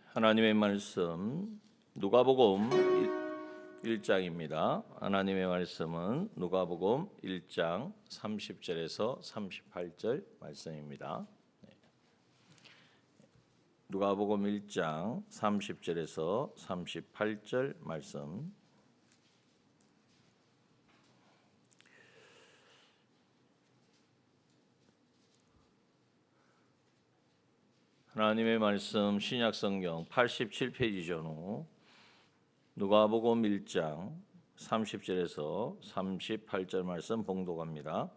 하나님의 말씀 누가복음 1장입니다. 하나님의 말씀은 누가복음 1장 30절에서 38절 말씀입니다. 누가복음 1장 30절에서 38절 말씀. 하나님의 말씀 신약성경 87페이지 전후 누가복음 1장 30절에서 38절 말씀 봉독합니다.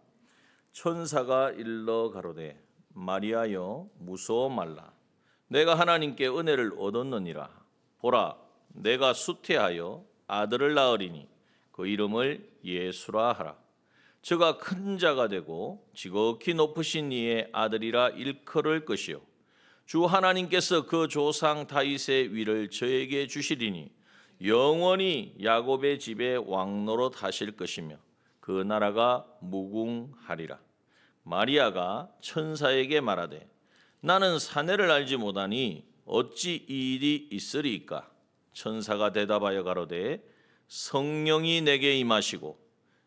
천사가 일러 가로되 마리아여 무서워 말라. 내가 하나님께 은혜를 얻었느니라. 보라 내가 수태하여 아들을 낳으리니 그 이름을 예수라 하라. 저가 큰 자가 되고 지극히 높으신 이의 아들이라 일컬을 것이요 주 하나님께서 그 조상 다윗의 위를 저에게 주시리니 영원히 야곱의 집에 왕노릇 하실 것이며 그 나라가 무궁하리라. 마리아가 천사에게 말하되 나는 사내를 알지 못하니 어찌 이 일이 있으리이까. 천사가 대답하여 가로되 성령이 내게 임하시고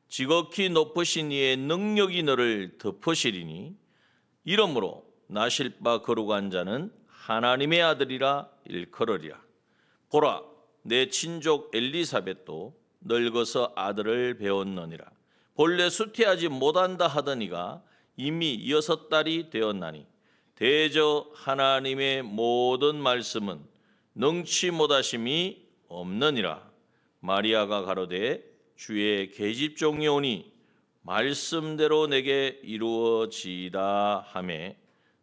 지극히 높으신 이의 능력이 너를 덮으시리니 이러므로 나실 바 거룩한 자는 하나님의 아들이라 일컬으리라. 보라 내 친족 엘리사벳도 늙어서 아들을 배웠느니라. 본래 수태하지 못한다 하더니가 이미 6달이 되었나니 대저 하나님의 모든 말씀은 능치 못하심이 없느니라. 마리아가 가로되 주의 계집종이 오니 말씀대로 내게 이루어지이다 하매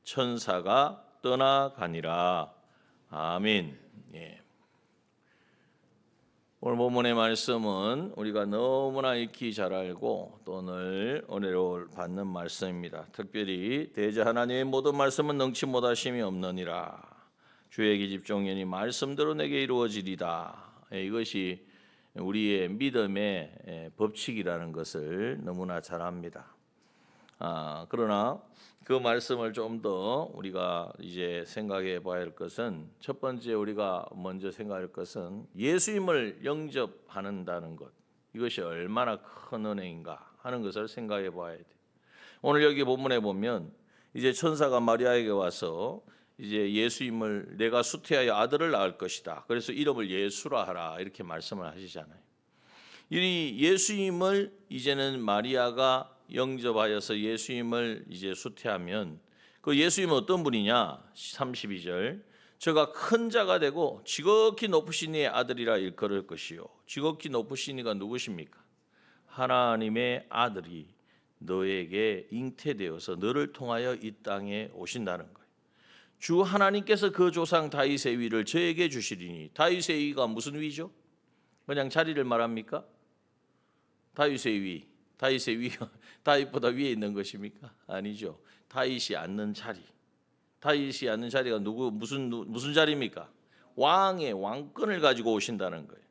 천사가 떠나가니라. 아멘. 오늘 본문의 말씀은 우리가 너무나 익히 잘 알고 또 늘 은혜를 받는 말씀입니다. 특별히 대저 하나님의 모든 말씀은 능치 못하심이 없느니라. 주의 계집종이니 말씀대로 내게 이루어지리다. 이것이 우리의 믿음의 법칙이라는 것을 너무나 잘 압니다. 그러나 그 말씀을 좀 더 우리가 이제 생각해 봐야 할 것은, 첫 번째 우리가 먼저 생각할 것은 예수님을 영접하는다는 것, 이것이 얼마나 큰 은혜인가 하는 것을 생각해 봐야 돼. 오늘 여기 본문에 보면 이제 천사가 마리아에게 와서 이제 예수님을 내가 수태하여 아들을 낳을 것이다. 그래서 이름을 예수라 하라 이렇게 말씀을 하시잖아요. 이 예수님을 이제는 마리아가 영접하여서 예수님을 이제 수태하면 그 예수님은 어떤 분이냐? 32절 저가 큰 자가 되고 지극히 높으신 이의 아들이라 일컬을 것이요. 지극히 높으신 이가 누구십니까? 하나님의 아들이 너에게 잉태되어서 너를 통하여 이 땅에 오신다는 거예요. 주 하나님께서 그 조상 다윗의 위를 저에게 주시리니, 다윗의 위가 무슨 위죠? 그냥 자리를 말합니까? 다윗의 위, 다윗의 위가 다윗보다 위에 있는 것입니까? 아니죠. 다윗이 앉는 자리, 다윗이 앉는 자리가 무슨 자리입니까? 왕의 왕권을 가지고 오신다는 거예요.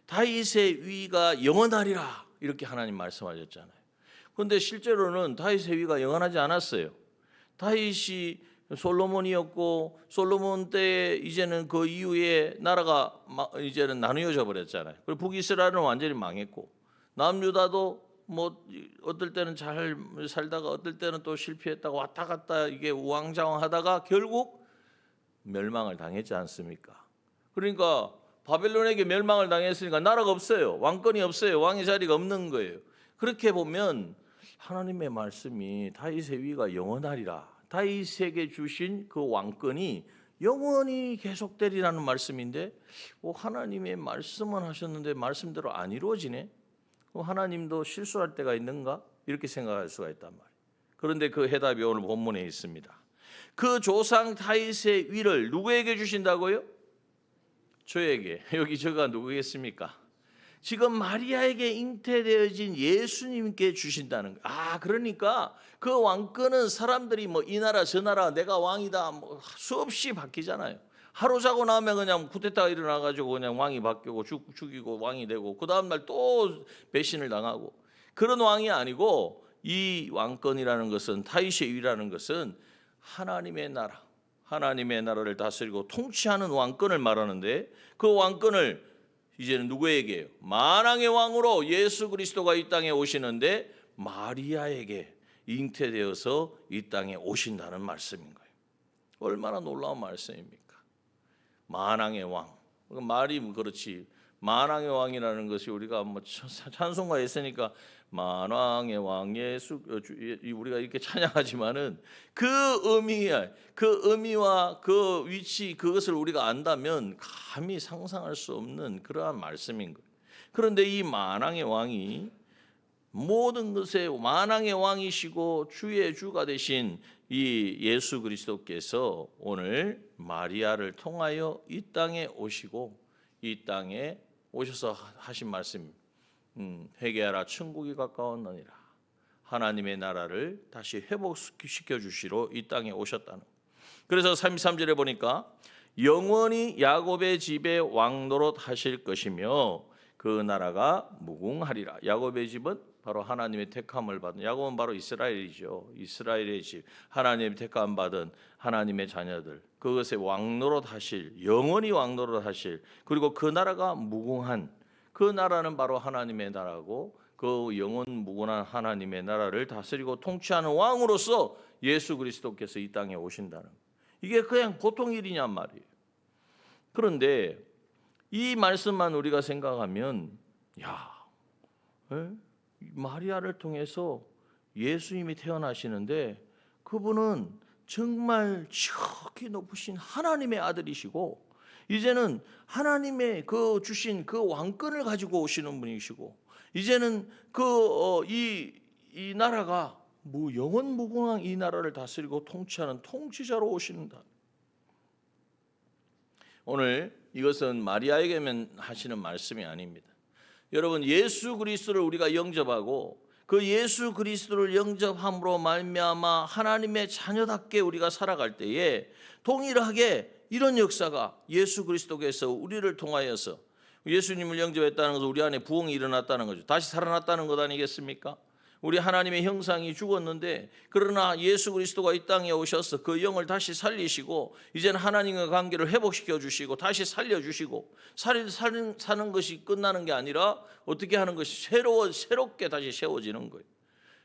다윗의 위가 영원하리라 이렇게 하나님 말씀하셨잖아요. 그런데 실제로는 다윗의 위가 영원하지 않았어요. 다윗이 솔로몬이었고 솔로몬 때 이제는 그 이후에 나라가 이제는 나누어져 버렸잖아요. 그리고 북이스라엘은 완전히 망했고 남유다도 뭐 어떨 때는 잘 살다가 어떨 때는 또 실패했다가 왔다 갔다 이게 우왕좌왕하다가 결국 멸망을 당했지 않습니까? 그러니까 바벨론에게 멸망을 당했으니까 나라가 없어요. 왕권이 없어요. 왕의 자리가 없는 거예요. 그렇게 보면 하나님의 말씀이 다윗의 위가 영원하리라, 다윗에게 주신 그 왕권이 영원히 계속되리라는 말씀인데 하나님의 말씀은 하셨는데 말씀대로 안 이루어지네. 하나님도 실수할 때가 있는가? 이렇게 생각할 수가 있단 말이에요. 그런데 그 해답이 오늘 본문에 있습니다. 그 조상 다윗의 위를 누구에게 주신다고요? 저에게. 여기 저가 누구겠습니까? 지금 마리아에게 잉태되어진 예수님께 주신다는 거예요. 그러니까 그 왕권은 사람들이 뭐 이 나라 저 나라 내가 왕이다 뭐 수없이 바뀌잖아요. 하루 자고 나면 그냥 쿠데타가 일어나가지고 그냥 왕이 바뀌고 죽이고 왕이 되고 그 다음날 또 배신을 당하고 그런 왕이 아니고, 이 왕권이라는 것은, 다윗의 위라는 것은 하나님의 나라, 하나님의 나라를 다스리고 통치하는 왕권을 말하는데 그 왕권을 이제는 누구에게요? 만왕의 왕으로 예수 그리스도가 이 땅에 오시는데 마리아에게 잉태되어서 이 땅에 오신다는 말씀인 거예요. 얼마나 놀라운 말씀입니까? 만왕의 왕. 말이 그렇지. 만왕의 왕이라는 것이 우리가 뭐 찬송가에 있으니까 만왕의 왕 예수 우리가 이렇게 찬양하지만은 그 의미와 그 위치 그것을 우리가 안다면 감히 상상할 수 없는 그러한 말씀인 거예요. 그런데 이 만왕의 왕이 모든 것에 만왕의 왕이시고 주의 주가 되신 이 예수 그리스도께서 오늘 마리아를 통하여 이 땅에 오시고 이 땅에 오셔서 하신 말씀 회개하라 천국이 가까웠느니라. 하나님의 나라를 다시 회복시켜 주시러 이 땅에 오셨다는. 그래서 33절에 보니까 영원히 야곱의 집에 왕노릇 하실 것이며 그 나라가 무궁하리라. 야곱의 집은 바로 하나님의 택함을 받은, 야곱은 바로 이스라엘이죠. 이스라엘의 집, 하나님의 택함 받은 하나님의 자녀들, 그것에 왕노릇 하실, 영원히 왕노릇 하실, 그리고 그 나라가 무궁한, 그 나라는 바로 하나님의 나라고 그 영원 무궁한 하나님의 나라를 다스리고 통치하는 왕으로서 예수 그리스도께서 이 땅에 오신다는, 이게 그냥 보통 일이냔 말이에요. 그런데 이 말씀만 우리가 생각하면 마리아를 통해서 예수님이 태어나시는데 그분은 정말 지극히 높으신 하나님의 아들이시고 이제는 하나님의 그 주신 그 왕권을 가지고 오시는 분이시고 이제는 이 나라가 영원 무궁한 이 나라를 다스리고 통치하는 통치자로 오신다. 오늘 이것은 마리아에게만 하시는 말씀이 아닙니다. 여러분, 예수 그리스도를 우리가 영접하고 그 예수 그리스도를 영접함으로 말미암아 하나님의 자녀답게 우리가 살아갈 때에 동일하게 이런 역사가 예수 그리스도께서 우리를 통하여서 예수님을 영접했다는 것은 우리 안에 부흥이 일어났다는 거죠. 다시 살아났다는 것 아니겠습니까? 우리 하나님의 형상이 죽었는데 그러나 예수 그리스도가 이 땅에 오셔서 그 영을 다시 살리시고 이제는 하나님과 관계를 회복시켜 주시고 다시 살려주시고 사는 것이 끝나는 게 아니라 어떻게 하는 것이 새롭게 다시 세워지는 거예요.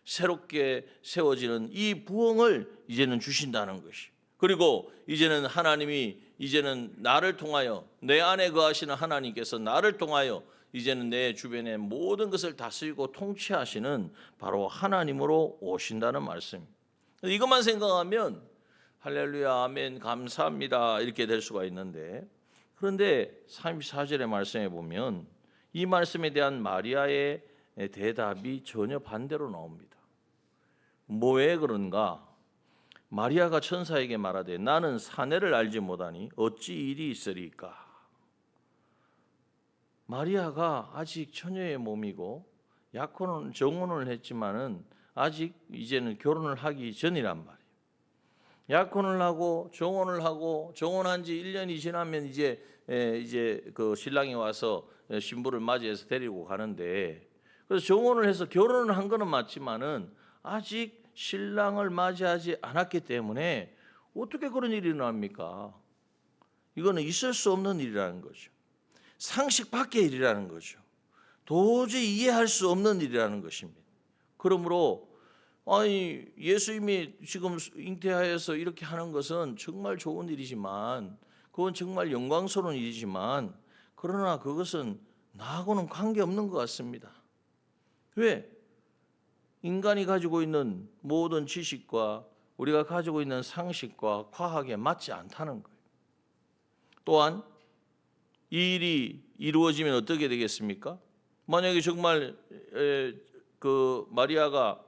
새롭게 세워지는 이 부흥을 이제는 주신다는 것이. 그리고 이제는 하나님이 이제는 나를 통하여 내 안에 거하시는 하나님께서 나를 통하여 이제는 내 주변의 모든 것을 다스리고 통치하시는 바로 하나님으로 오신다는 말씀. 이것만 생각하면 할렐루야 아멘 감사합니다 이렇게 될 수가 있는데, 그런데 34절의 말씀에 보면 이 말씀에 대한 마리아의 대답이 전혀 반대로 나옵니다. 왜 그런가? 마리아가 천사에게 말하되 나는 사내를 알지 못하니 어찌 일이 있으리까? 마리아가 아직 처녀의 몸이고 약혼은 정혼을 했지만은 아직 이제는 결혼을 하기 전이란 말이에요. 약혼을 하고 정혼한 지 1년이 지나면 이제 그 신랑이 와서 신부를 맞이해서 데리고 가는데, 그래서 정혼을 해서 결혼을 한 거는 맞지만은 아직 신랑을 맞이하지 않았기 때문에 어떻게 그런 일이 일어납니까? 이거는 있을 수 없는 일이라는 거죠. 상식 밖의 일이라는 거죠. 도저히 이해할 수 없는 일이라는 것입니다. 그러므로 예수님이 지금 잉태하여서 이렇게 하는 것은 정말 좋은 일이지만 그건 정말 영광스러운 일이지만 그러나 그것은 나하고는 관계없는 것 같습니다. 왜? 인간이 가지고 있는 모든 지식과 우리가 가지고 있는 상식과 과학에 맞지 않다는 거예요. 또한 이 일이 이루어지면 어떻게 되겠습니까? 만약에 정말 그 마리아가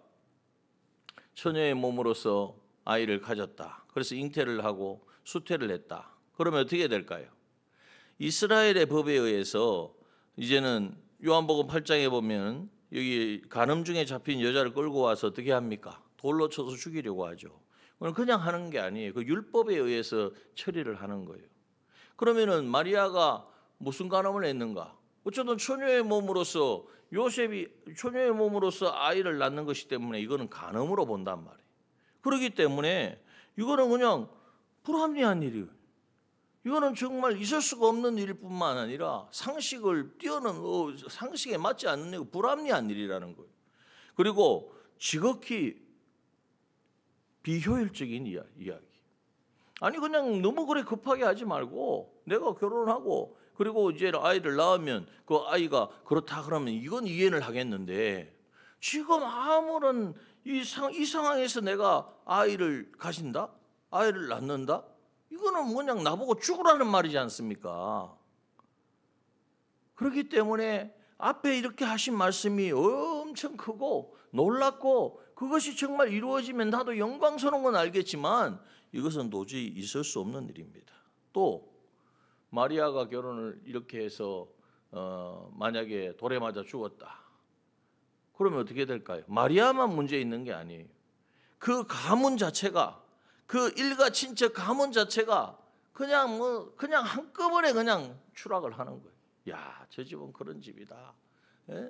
처녀의 몸으로서 아이를 가졌다. 그래서 잉태를 하고 수태를 했다. 그러면 어떻게 될까요? 이스라엘의 법에 의해서 이제는 요한복음 8장에 보면 여기 간음 중에 잡힌 여자를 끌고 와서 어떻게 합니까? 돌로 쳐서 죽이려고 하죠. 그냥 하는 게 아니에요. 그 율법에 의해서 처리를 하는 거예요. 그러면은 마리아가 무슨 간음을 했는가? 어쨌든 처녀의 몸으로서 요셉이 처녀의 몸으로서 아이를 낳는 것이기 때문에 이거는 간음으로 본단 말이에요. 그렇기 때문에 이거는 그냥 불합리한 일이에요. 이거는 정말 있을 수가 없는 일뿐만 아니라 상식을 뛰어넘는 상식에 맞지 않는 일, 불합리한 일이라는 거예요. 그리고 지극히 비효율적인 이야기. 아니 그냥 너무 그래 급하게 하지 말고 내가 결혼하고 그리고 이제 아이를 낳으면 그 아이가 그렇다 그러면 이건 이해를 하겠는데 지금 아무런 이 상황에서 내가 아이를 가진다? 아이를 낳는다? 이거는 그냥 나보고 죽으라는 말이지 않습니까? 그렇기 때문에 앞에 이렇게 하신 말씀이 엄청 크고 놀랍고 그것이 정말 이루어지면 나도 영광스러운 건 알겠지만 이것은 도저히 있을 수 없는 일입니다. 또 마리아가 결혼을 이렇게 해서 만약에 돌에 맞아 죽었다. 그러면 어떻게 될까요? 마리아만 문제 있는 게 아니에요. 그 가문 자체가 그 일가 친척 가문 자체가 그냥 한꺼번에 그냥 추락을 하는 거예요. 야, 저 집은 그런 집이다.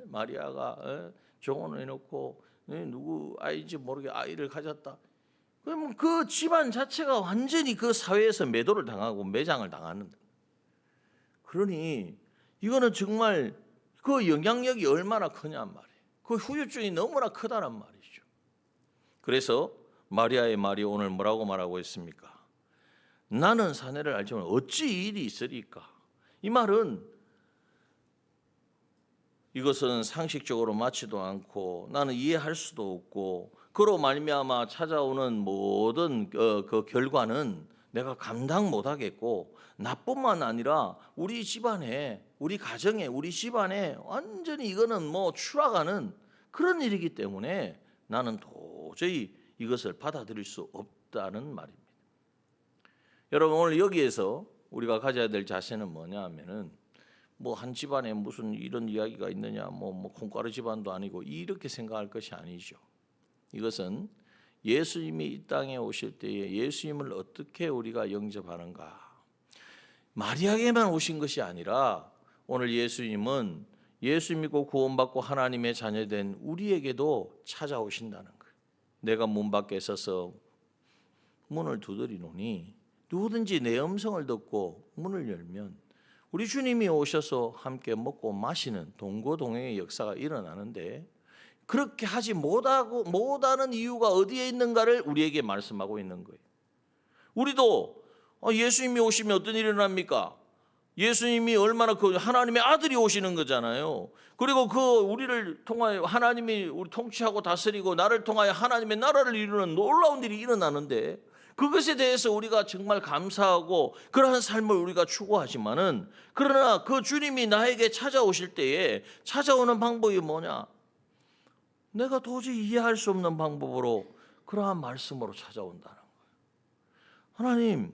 마리아가 정혼을 해놓고 누구 아이인지 모르게 아이를 가졌다. 그러면 그 집안 자체가 완전히 그 사회에서 매도를 당하고 매장을 당하는. 그러니 이거는 정말 그 영향력이 얼마나 크냔 말이에요. 그 후유증이 너무나 크다란 말이죠. 그래서 마리아의 말이 오늘 뭐라고 말하고 있습니까? 나는 사내를 알지만 어찌 일이 있으리까? 이 말은 이것은 상식적으로 맞지도 않고 나는 이해할 수도 없고 그로 말미암아 찾아오는 모든 그 결과는 내가 감당 못하겠고 나뿐만 아니라 우리 집안에 우리 가정에 우리 집안에 완전히 이거는 뭐 추락하는 그런 일이기 때문에 나는 도저히 이것을 받아들일 수 없다는 말입니다. 여러분 오늘 여기에서 우리가 가져야 될 자세는 뭐냐 하면은 뭐 한 집안에 무슨 이런 이야기가 있느냐 뭐 콩가루 집안도 아니고 이렇게 생각할 것이 아니죠. 이것은 예수님이 이 땅에 오실 때에 예수님을 어떻게 우리가 영접하는가. 마리아에게만 오신 것이 아니라 오늘 예수님은 예수 믿고 구원받고 하나님의 자녀된 우리에게도 찾아오신다는 거예요. 내가 문 밖에 서서 문을 두드리노니 누구든지 내 음성을 듣고 문을 열면 우리 주님이 오셔서 함께 먹고 마시는 동거동행의 역사가 일어나는데 그렇게 하지 못하는 이유가 어디에 있는가를 우리에게 말씀하고 있는 거예요. 우리도 예수님이 오시면 어떤 일이 일어납니까? 예수님이 얼마나 그 하나님의 아들이 오시는 거잖아요. 그리고 그 우리를 통하여 하나님이 우리 통치하고 다스리고 나를 통하여 하나님의 나라를 이루는 놀라운 일이 일어나는데 그것에 대해서 우리가 정말 감사하고 그러한 삶을 우리가 추구하지만은 그러나 그 주님이 나에게 찾아오실 때에 찾아오는 방법이 뭐냐? 내가 도저히 이해할 수 없는 방법으로 그러한 말씀으로 찾아온다는 거예요. 하나님,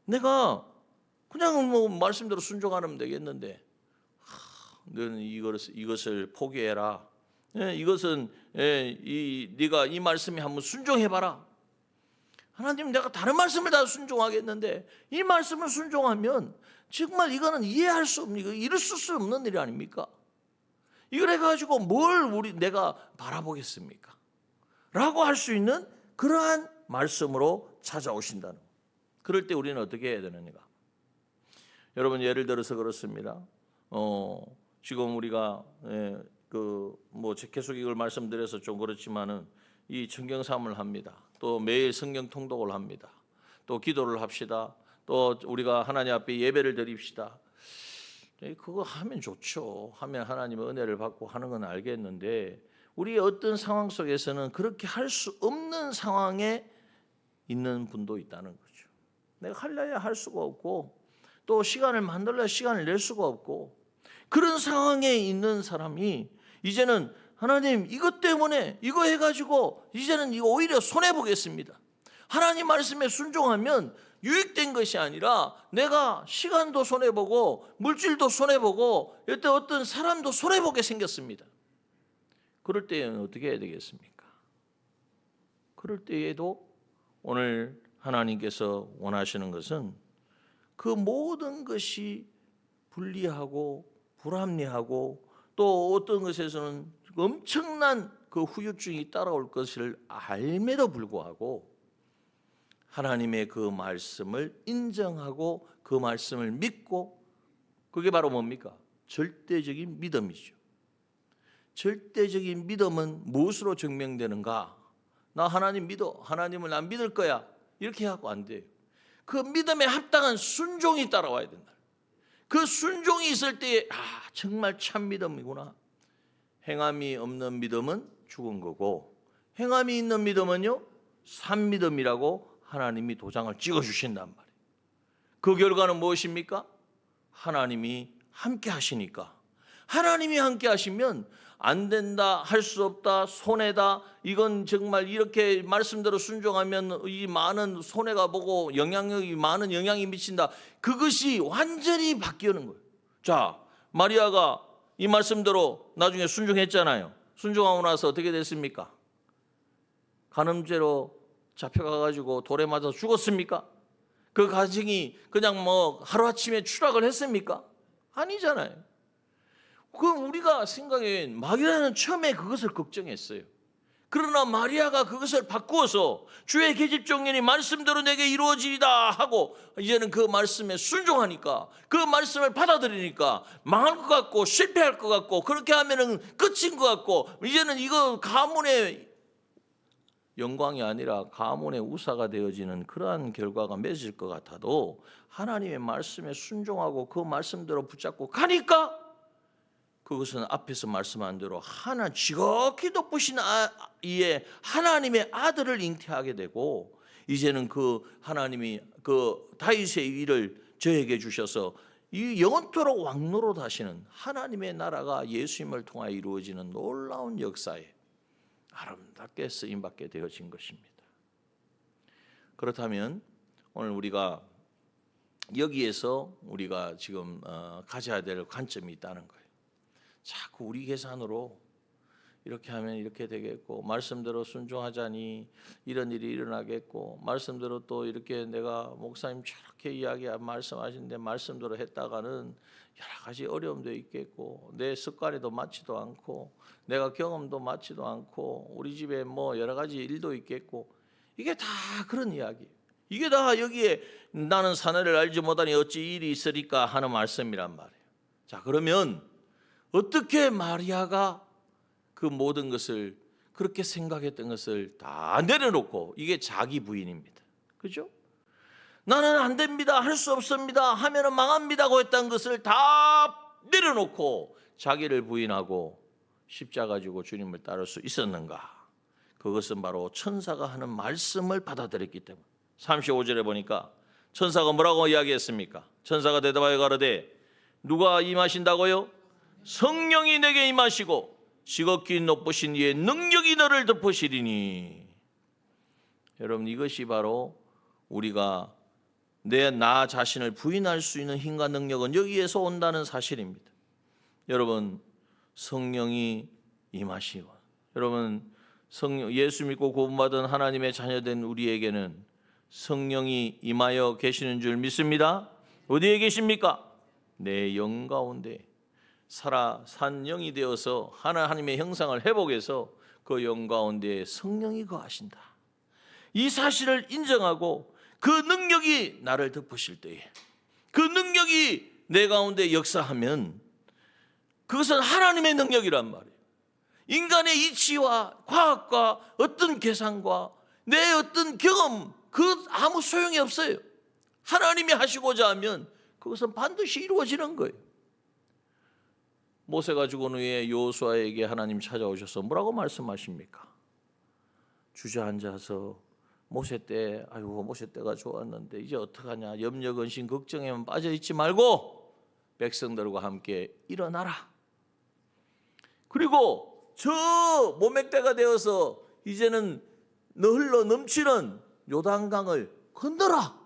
내가 그냥 뭐 말씀대로 순종하면 되겠는데 너는 이것을 포기해라. 이것은 네가 이 말씀에 한번 순종해봐라. 하나님 내가 다른 말씀을 다 순종하겠는데 이 말씀을 순종하면 정말 이거는 이해할 수 없는 이거 이룰 수 없는 일이 아닙니까? 이걸 해가지고 뭘 내가 바라보겠습니까? 라고 할 수 있는 그러한 말씀으로 찾아오신다는 거예요. 그럴 때 우리는 어떻게 해야 되는가? 여러분 예를 들어서 그렇습니다. 지금 우리가 계속 이걸 말씀드려서 좀 그렇지만은 이 청경사함을 합니다. 또 매일 성경 통독을 합니다. 또 기도를 합시다. 또 우리가 하나님 앞에 예배를 드립시다. 그거 하면 좋죠. 하면 하나님의 은혜를 받고 하는 건 알겠는데 우리의 어떤 상황 속에서는 그렇게 할 수 없는 상황에 있는 분도 있다는 거죠. 내가 하려야 할 수가 없고 또 시간을 만들려야 시간을 낼 수가 없고 그런 상황에 있는 사람이 이제는 하나님 이것 때문에 이거 해가지고 이제는 이거 오히려 손해보겠습니다. 하나님 말씀에 순종하면 유익된 것이 아니라 내가 시간도 손해보고 물질도 손해보고 어떤 사람도 손해보게 생겼습니다. 그럴 때에는 어떻게 해야 되겠습니까? 그럴 때에도 오늘 하나님께서 원하시는 것은 그 모든 것이 불리하고 불합리하고 또 어떤 것에서는 엄청난 그 후유증이 따라올 것을 알매도 불구하고 하나님의 그 말씀을 인정하고 그 말씀을 믿고, 그게 바로 뭡니까? 절대적인 믿음이죠. 절대적인 믿음은 무엇으로 증명되는가? 나 하나님 믿어. 하나님을 난 믿을 거야. 이렇게 하고 안 돼요. 그 믿음에 합당한 순종이 따라와야 된다. 그 순종이 있을 때에 정말 참 믿음이구나. 행함이 없는 믿음은 죽은 거고, 행함이 있는 믿음은요 산 믿음이라고 하나님이 도장을 찍어주신단 말이에요. 그 결과는 무엇입니까? 하나님이 함께 하시니까. 하나님이 함께 하시면 안 된다, 할 수 없다, 손해다, 이건 정말 이렇게 말씀대로 순종하면 이 많은 손해가 보고 영향력이 많은 영향이 미친다, 그것이 완전히 바뀌는 거예요. 자, 마리아가 이 말씀대로 나중에 순종했잖아요. 순종하고 나서 어떻게 됐습니까? 간음죄로 잡혀가가지고 돌에 맞아서 죽었습니까? 그 가정이 그냥 뭐 하루아침에 추락을 했습니까? 아니잖아요. 그럼 우리가 생각엔 마리아는 처음에 그것을 걱정했어요. 그러나 마리아가 그것을 바꾸어서 주의 계집종년이 말씀대로 내게 이루어지리다 하고 이제는 그 말씀에 순종하니까, 그 말씀을 받아들이니까 망할 것 같고 실패할 것 같고 그렇게 하면은 끝인 것 같고, 이제는 이거 가문의 영광이 아니라 가문의 우사가 되어지는 그러한 결과가 맺을 것 같아도 하나님의 말씀에 순종하고 그 말씀대로 붙잡고 가니까 그것은 앞에서 말씀한 대로 하나 지극히 높으신 이에 하나님의 아들을 잉태하게 되고, 이제는 그 하나님이 그 다윗의 일을 저에게 주셔서 이 영원토록 왕노릇 하시는 하나님의 나라가 예수님을 통하여 이루어지는 놀라운 역사에 아름답게 쓰임받게 되어진 것입니다. 그렇다면 오늘 우리가 여기에서 우리가 지금 가져야 될 관점이 있다는 거예요. 자꾸 우리 계산으로 이렇게 하면 이렇게 되겠고, 말씀대로 순종하자니 이런 일이 일어나겠고, 말씀대로 또 이렇게 내가 목사님 저렇게 말씀하시는데 말씀대로 했다가는 여러 가지 어려움도 있겠고, 내 습관에도 맞지도 않고, 내가 경험도 맞지도 않고, 우리 집에 뭐 여러 가지 일도 있겠고, 이게 다 그런 이야기예요. 이게 다 여기에 나는 사내를 알지 못하니 어찌 일이 있으리까 하는 말씀이란 말이에요. 자, 그러면 어떻게 마리아가 그 모든 것을 그렇게 생각했던 것을 다 내려놓고, 이게 자기 부인입니다. 그죠? 나는 안 됩니다, 할 수 없습니다, 하면은 망합니다고 했던 것을 다 내려놓고 자기를 부인하고 십자가 지고 주님을 따를 수 있었는가? 그것은 바로 천사가 하는 말씀을 받아들였기 때문에. 35절에 보니까 천사가 뭐라고 이야기했습니까? 천사가 대답하여 가로되 누가 임하신다고요? 성령이 내게 임하시고 지극히 높으신 이의 능력이 너를 덮으시리니. 여러분, 이것이 바로 우리가 나 자신을 부인할 수 있는 힘과 능력은 여기에서 온다는 사실입니다. 여러분, 성령이 임하시고, 여러분, 예수 믿고 구원받은 하나님의 자녀된 우리에게는 성령이 임하여 계시는 줄 믿습니다. 어디에 계십니까? 내 영 가운데 산 영이 되어서 하나님의 형상을 회복해서 그 영 가운데 성령이 거하신다. 이 사실을 인정하고 그 능력이 나를 덮으실 때에, 그 능력이 내 가운데 역사하면 그것은 하나님의 능력이란 말이에요. 인간의 이치와 과학과 어떤 계산과 내 어떤 경험, 그 아무 소용이 없어요. 하나님이 하시고자 하면 그것은 반드시 이루어지는 거예요. 모세가 죽은 후에 여호수아에게 하나님 찾아오셔서 뭐라고 말씀하십니까? 주저앉아서 모세 때가 좋았는데 이제 어떡하냐, 염려 근심 걱정에만 빠져있지 말고 백성들과 함께 일어나라. 그리고 저 모맥대가 되어서 이제는 흘러 넘치는 요단강을 건너라.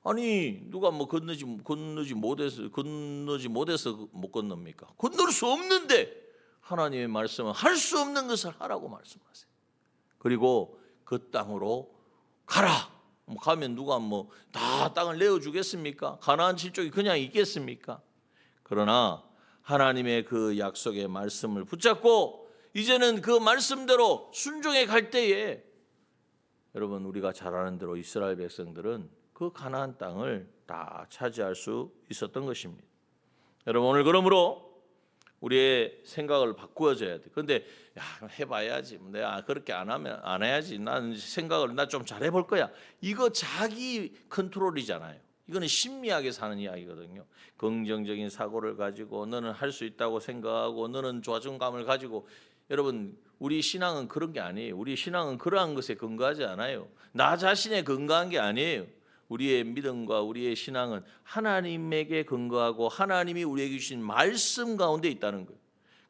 아니, 누가 뭐 건너지 못해서 못 건넙니까? 건널 수 없는데 하나님의 말씀은 할 수 없는 것을 하라고 말씀하세요. 그리고 그 땅으로 가라. 가면 누가 다 땅을 내어주겠습니까? 가나안 칠족이 그냥 있겠습니까? 그러나 하나님의 그 약속의 말씀을 붙잡고 이제는 그 말씀대로 순종해 갈 때에 여러분 우리가 잘 아는 대로 이스라엘 백성들은 그 가나안 땅을 다 차지할 수 있었던 것입니다. 여러분 오늘 그러므로 우리의 생각을 바꾸어져야 돼. 그런데 야 해봐야지. 내가 그렇게 안 하면 안 해야지. 난 생각을 나 좀 잘해볼 거야. 이거 자기 컨트롤이잖아요. 이거는 심리학에 사는 이야기거든요. 긍정적인 사고를 가지고 너는 할 수 있다고 생각하고 너는 자존감을 가지고 여러분 우리 신앙은 그런 게 아니에요. 우리 신앙은 그러한 것에 근거하지 않아요. 나 자신에 근거한 게 아니에요. 우리의 믿음과 우리의 신앙은 하나님에게 근거하고 하나님이 우리에게 주신 말씀 가운데 있다는 거예요.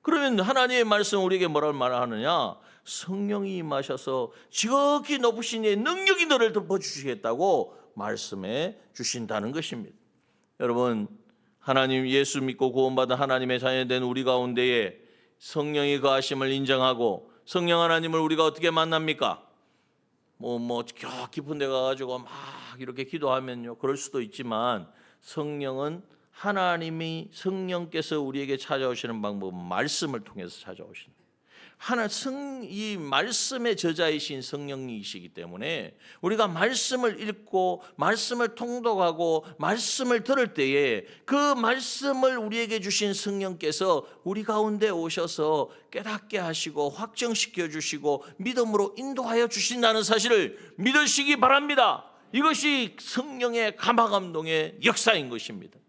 그러면 하나님의 말씀 우리에게 뭐라고 말하느냐? 성령이 임하셔서 지극히 높으신 이의 능력이 너를 덮어주시겠다고 말씀해 주신다는 것입니다. 여러분 하나님 예수 믿고 구원받은 하나님의 자녀된 우리 가운데에 성령의 거하심을 인정하고 성령 하나님을 우리가 어떻게 만납니까? 깊은 데 가가지고 막 이렇게 기도하면요 그럴 수도 있지만 성령은 하나님이 성령께서 우리에게 찾아오시는 방법은 말씀을 통해서 찾아오시는 이 말씀의 저자이신 성령이시기 때문에 우리가 말씀을 읽고 말씀을 통독하고 말씀을 들을 때에 그 말씀을 우리에게 주신 성령께서 우리 가운데 오셔서 깨닫게 하시고 확정시켜 주시고 믿음으로 인도하여 주신다는 사실을 믿으시기 바랍니다. 이것이 성령의 감화감동의 역사인 것입니다.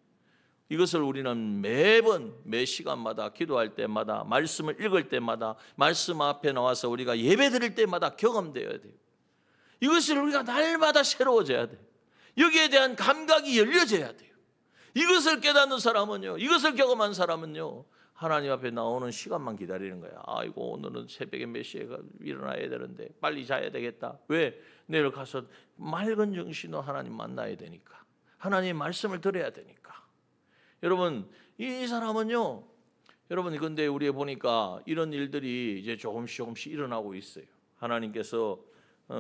이것을 우리는 매번 매 시간마다 기도할 때마다 말씀을 읽을 때마다 말씀 앞에 나와서 우리가 예배 드릴 때마다 경험되어야 돼요. 이것을 우리가 날마다 새로워져야 돼요. 여기에 대한 감각이 열려져야 돼요. 이것을 깨닫는 사람은요, 이것을 경험한 사람은요, 하나님 앞에 나오는 시간만 기다리는 거야. 아이고 오늘은 새벽에 몇 시에 일어나야 되는데 빨리 자야 되겠다. 왜? 내일 가서 맑은 정신으로 하나님 만나야 되니까. 하나님의 말씀을 들어야 되니까. 여러분 이 사람은요, 여러분 근데 우리 보니까 이런 일들이 이제 조금씩 일어나고 있어요. 하나님께서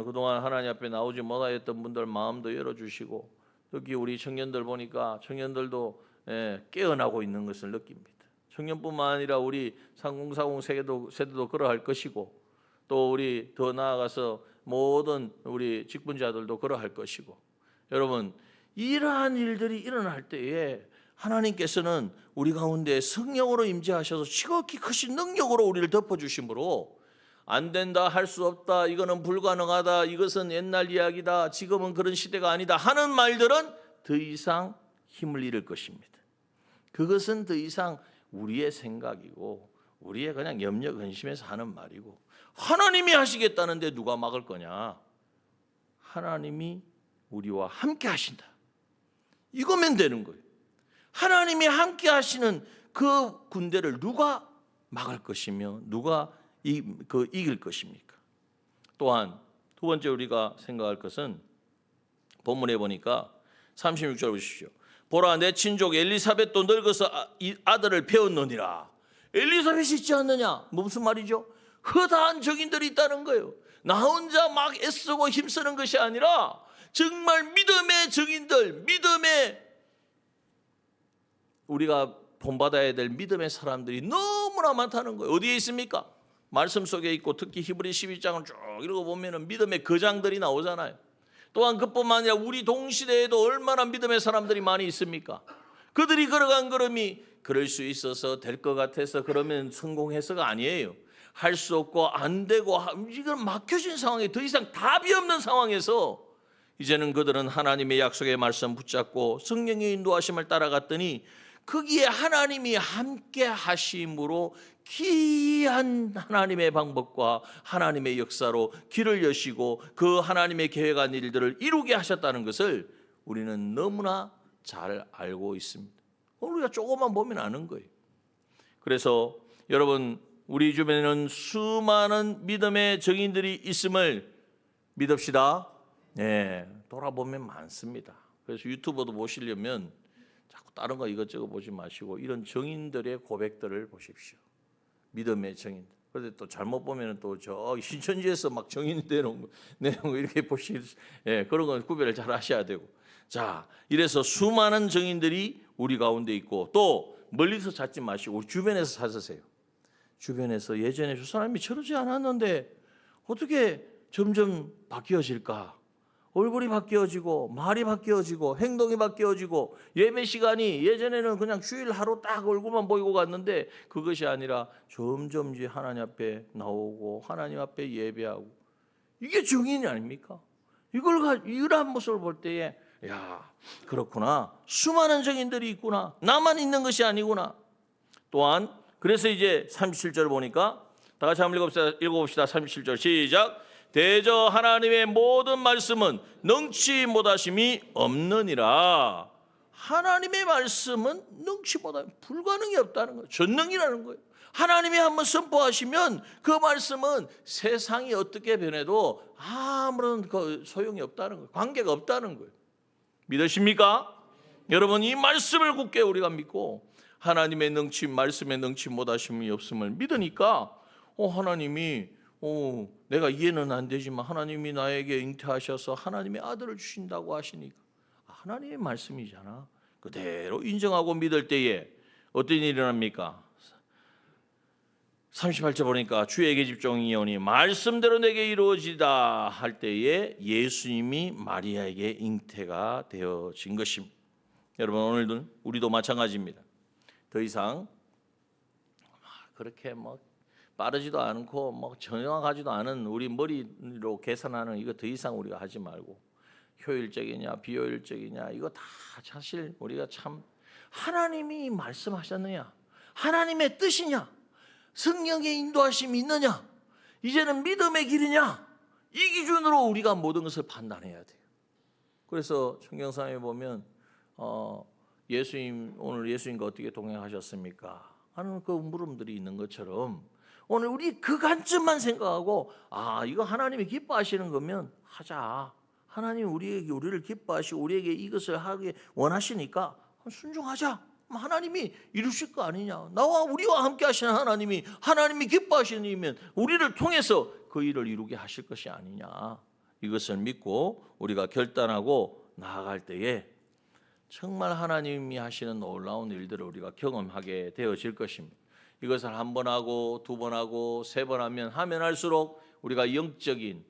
그동안 하나님 앞에 나오지 못하였던 분들 마음도 열어주시고 특히 우리 청년들 보니까 청년들도 깨어나고 있는 것을 느낍니다. 청년뿐만 아니라 우리 3040 세대도 그러할 것이고 또 우리 더 나아가서 모든 우리 직분자들도 그러할 것이고 여러분 이러한 일들이 일어날 때에 하나님께서는 우리 가운데 성령으로 임재하셔서 지극히 크신 능력으로 우리를 덮어주심으로 안 된다, 할 수 없다, 이거는 불가능하다, 이것은 옛날 이야기다, 지금은 그런 시대가 아니다 하는 말들은 더 이상 힘을 잃을 것입니다. 그것은 더 이상 우리의 생각이고 우리의 그냥 염려 근심에서 하는 말이고 하나님이 하시겠다는데 누가 막을 거냐? 하나님이 우리와 함께 하신다. 이거면 되는 거예요. 하나님이 함께 하시는 그 군대를 누가 막을 것이며 누가 이길 것입니까? 또한 두 번째 우리가 생각할 것은 본문에 보니까 36절 보십시오. 보라 내 친족 엘리사벳도 늙어서 아들을 배웠느니라. 엘리사벳이 있지 않느냐? 무슨 말이죠? 허다한 적인들이 있다는 거예요. 나 혼자 막 애쓰고 힘쓰는 것이 아니라 정말 믿음의 적인들, 믿음의 우리가 본받아야 될 믿음의 사람들이 너무나 많다는 거예요. 어디에 있습니까? 말씀 속에 있고 특히 히브리 12장을 쭉 읽어보면 믿음의 거장들이 나오잖아요. 또한 그뿐만 아니라 우리 동시대에도 얼마나 믿음의 사람들이 많이 있습니까? 그들이 걸어간 걸음이 그럴 수 있어서 될 것 같아서 그러면 성공해서가 아니에요. 할 수 없고 안 되고 이건 막혀진 상황에 더 이상 답이 없는 상황에서 이제는 그들은 하나님의 약속의 말씀 붙잡고 성령의 인도하심을 따라갔더니 거기에 하나님이 함께 하심으로 기이한 하나님의 방법과 하나님의 역사로 길을 여시고 그 하나님의 계획한 일들을 이루게 하셨다는 것을 우리는 너무나 잘 알고 있습니다. 우리가 조금만 보면 아는 거예요. 그래서 여러분 우리 주변에는 수많은 믿음의 증인들이 있음을 믿읍시다. 네, 돌아보면 많습니다. 그래서 유튜브도 보시려면 자꾸 다른 거 이것저것 보지 마시고 이런 증인들의 고백들을 보십시오. 믿음의 증인. 그런데 또 잘못 보면 또 저 신천지에서 막 증인 내놓은 내용 이렇게 보실, 그런 건 구별을 잘 하셔야 되고. 자, 이래서 수많은 증인들이 우리 가운데 있고 또 멀리서 찾지 마시고 우리 주변에서 찾으세요. 주변에서 예전에 저 사람이 저러지 않았는데 어떻게 점점 바뀌어질까? 얼굴이 바뀌어지고 말이 바뀌어지고 행동이 바뀌어지고 예배 시간이 예전에는 그냥 주일 하루 딱 얼굴만 보이고 갔는데 그것이 아니라 점점 이제 하나님 앞에 나오고 하나님 앞에 예배하고 이게 정인이 아닙니까? 이러한 모습을 볼 때에 야 그렇구나 수많은 정인들이 있구나 나만 있는 것이 아니구나. 또한 그래서 이제 37절 보니까 다 같이 한번 읽어봅시다. 37절 시작. 대저 하나님의 모든 말씀은 능치 못하심이 없느니라. 하나님의 말씀은 능치 못하면 불가능이 없다는 거예요. 전능이라는 거예요. 하나님이 한번 선포하시면 그 말씀은 세상이 어떻게 변해도 아무런 소용이 없다는 거예요. 관계가 없다는 거예요. 믿으십니까? 여러분 이 말씀을 굳게 우리가 믿고 하나님의 능치 말씀에 능치 못하심이 없음을 믿으니까 하나님이 내가 이해는 안 되지만 하나님이 나에게 잉태하셔서 하나님의 아들을 주신다고 하시니까 하나님의 말씀이잖아. 그대로 인정하고 믿을 때에 어떤 일이 일어납니까? 38절 보니까 주에게 집중이오니 말씀대로 내게 이루어지다 할 때에 예수님이 마리아에게 잉태가 되어진 것입니다. 여러분 오늘도 우리도 마찬가지입니다. 더 이상 그렇게 빠르지도 않고 정확하지도 않은 우리 머리로 계산하는 이거 더 이상 우리가 하지 말고 효율적이냐 비효율적이냐 이거 다 사실 우리가 참 하나님이 말씀하셨느냐 하나님의 뜻이냐 성령의 인도하심이 있느냐 이제는 믿음의 길이냐 이 기준으로 우리가 모든 것을 판단해야 돼요. 그래서 성경상에 보면 예수님 오늘 예수님과 어떻게 동행하셨습니까? 하는 그 물음들이 있는 것처럼 오늘 우리 그 관점만 생각하고 이거 하나님이 기뻐하시는 거면 하자. 하나님 우리를 기뻐하시고 우리에게 이것을 하기 원하시니까 순종하자. 하나님이 이루실 거 아니냐. 나와 우리와 함께 하시는 하나님이 기뻐하시는 일이면 우리를 통해서 그 일을 이루게 하실 것이 아니냐. 이것을 믿고 우리가 결단하고 나아갈 때에 정말 하나님이 하시는 놀라운 일들을 우리가 경험하게 되어질 것입니다. 이것을 한 번 하고 두 번 하고 세 번 하면 할수록 우리가 영적인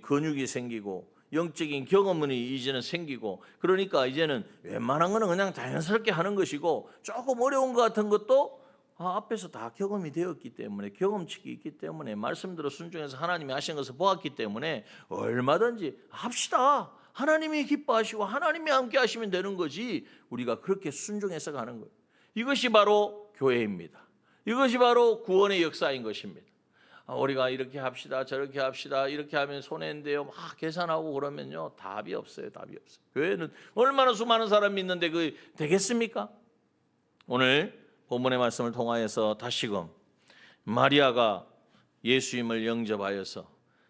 근육이 생기고 영적인 경험은 이제는 생기고 그러니까 이제는 웬만한 거는 그냥 자연스럽게 하는 것이고 조금 어려운 것 같은 것도 앞에서 다 경험이 되었기 때문에 경험치가 있기 때문에 말씀대로 순종해서 하나님이 하신 것을 보았기 때문에 얼마든지 합시다. 하나님이 기뻐하시고 하나님이 함께 하시면 되는 거지 우리가 그렇게 순종해서 가는 거예요. 이것이 바로 교회입니다. 이것이 바로 구원의 역사인 것입니다. 우리가 이렇게 합시다 저렇게 합시다 이렇게 하면 손해인데요 막 계산하고 그러면요 답이 없어요. 교회는 얼마나 수많은 사람이 있는데 그 되겠습니까? 오늘 본문의 말씀을 통하여서 다시금 마리아가 예수님을 영접하여서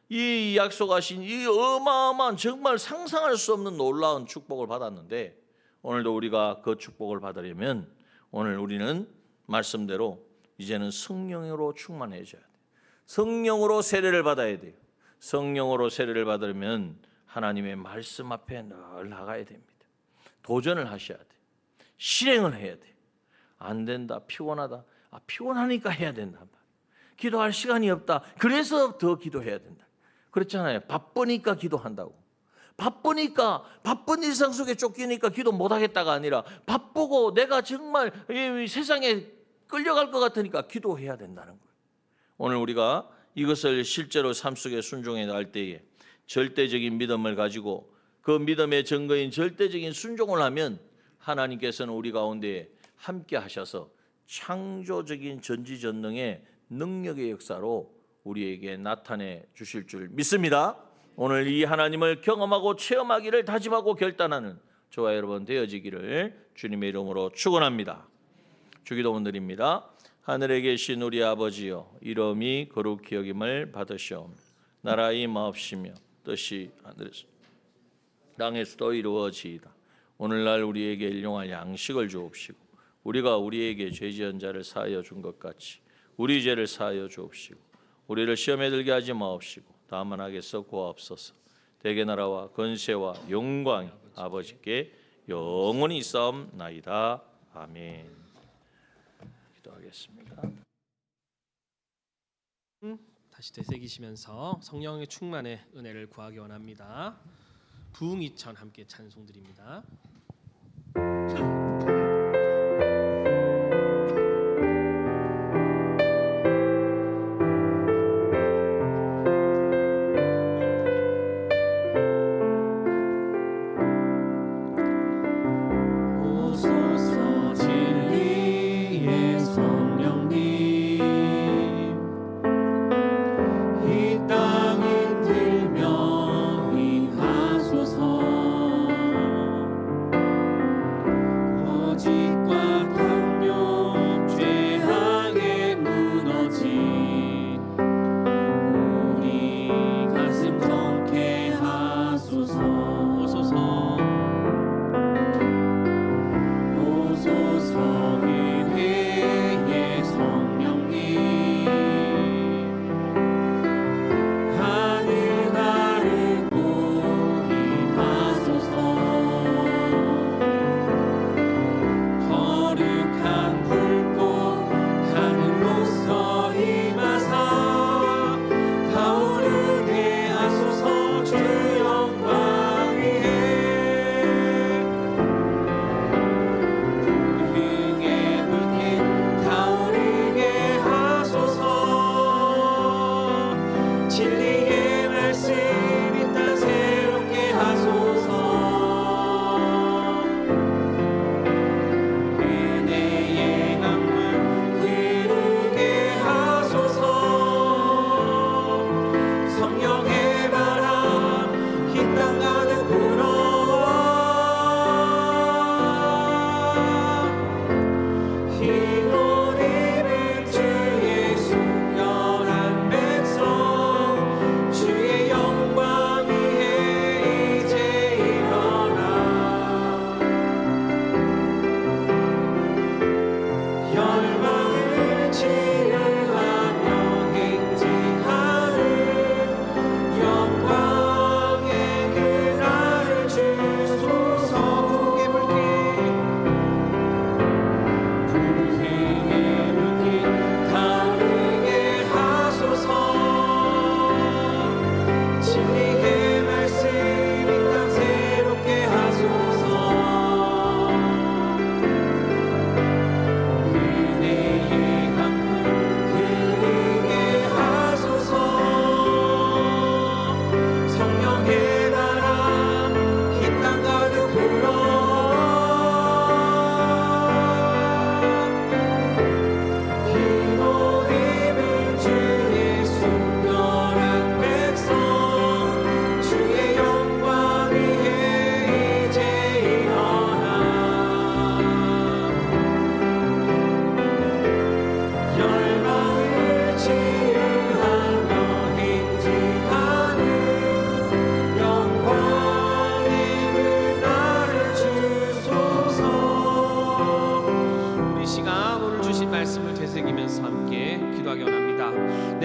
이 약속하신 이 어마어마한 정말 상상할 수 없는 놀라운 축복을 받았는데 오늘도 우리가 그 축복을 받으려면 오늘 우리는 말씀대로 이제는 성령으로 충만해져야 돼요. 성령으로 세례를 받아야 돼요. 성령으로 세례를 받으려면 하나님의 말씀 앞에 늘 나가야 됩니다. 도전을 하셔야 돼요. 실행을 해야 돼요. 안 된다, 피곤하다. 피곤하니까 해야 된단 말이에요. 기도할 시간이 없다. 그래서 더 기도해야 된다. 그렇잖아요. 바쁘니까 기도한다고. 바쁘니까 바쁜 일상 속에 쫓기니까 기도 못하겠다가 아니라 바쁘고 내가 정말 이 세상에 끌려갈 것 같으니까 기도해야 된다는 거예요. 오늘 우리가 이것을 실제로 삶 속에 순종해 나갈 때에 절대적인 믿음을 가지고 그 믿음의 증거인 절대적인 순종을 하면 하나님께서는 우리 가운데 함께 하셔서 창조적인 전지전능의 능력의 역사로 우리에게 나타내 주실 줄 믿습니다. 오늘 이 하나님을 경험하고 체험하기를 다짐하고 결단하는 저와 여러분 되어지기를 주님의 이름으로 축원합니다. 주기도문 드립니다. 하늘에 계신 우리 아버지여 이름이 거룩히 여김을 받으시옵소서. 나라의 임하옵시며 뜻이 하늘에서 땅에서도 이루어지이다. 오늘날 우리에게 일용할 양식을 주옵시고 우리가 우리에게 죄 지은 자를 사하여 준 것 같이 우리 죄를 사하여 주옵시고 우리를 시험에 들게 하지 마옵시고 다만 악에서 구하옵소서. 대개 나라와 권세와 영광이 아버지께 영원히 있사옵나이다. 아멘. 기도하겠습니다. 다시 되새기시면서 성령의 충만의 은혜를 구하기 원합니다. 부흥이천 함께 찬송드립니다.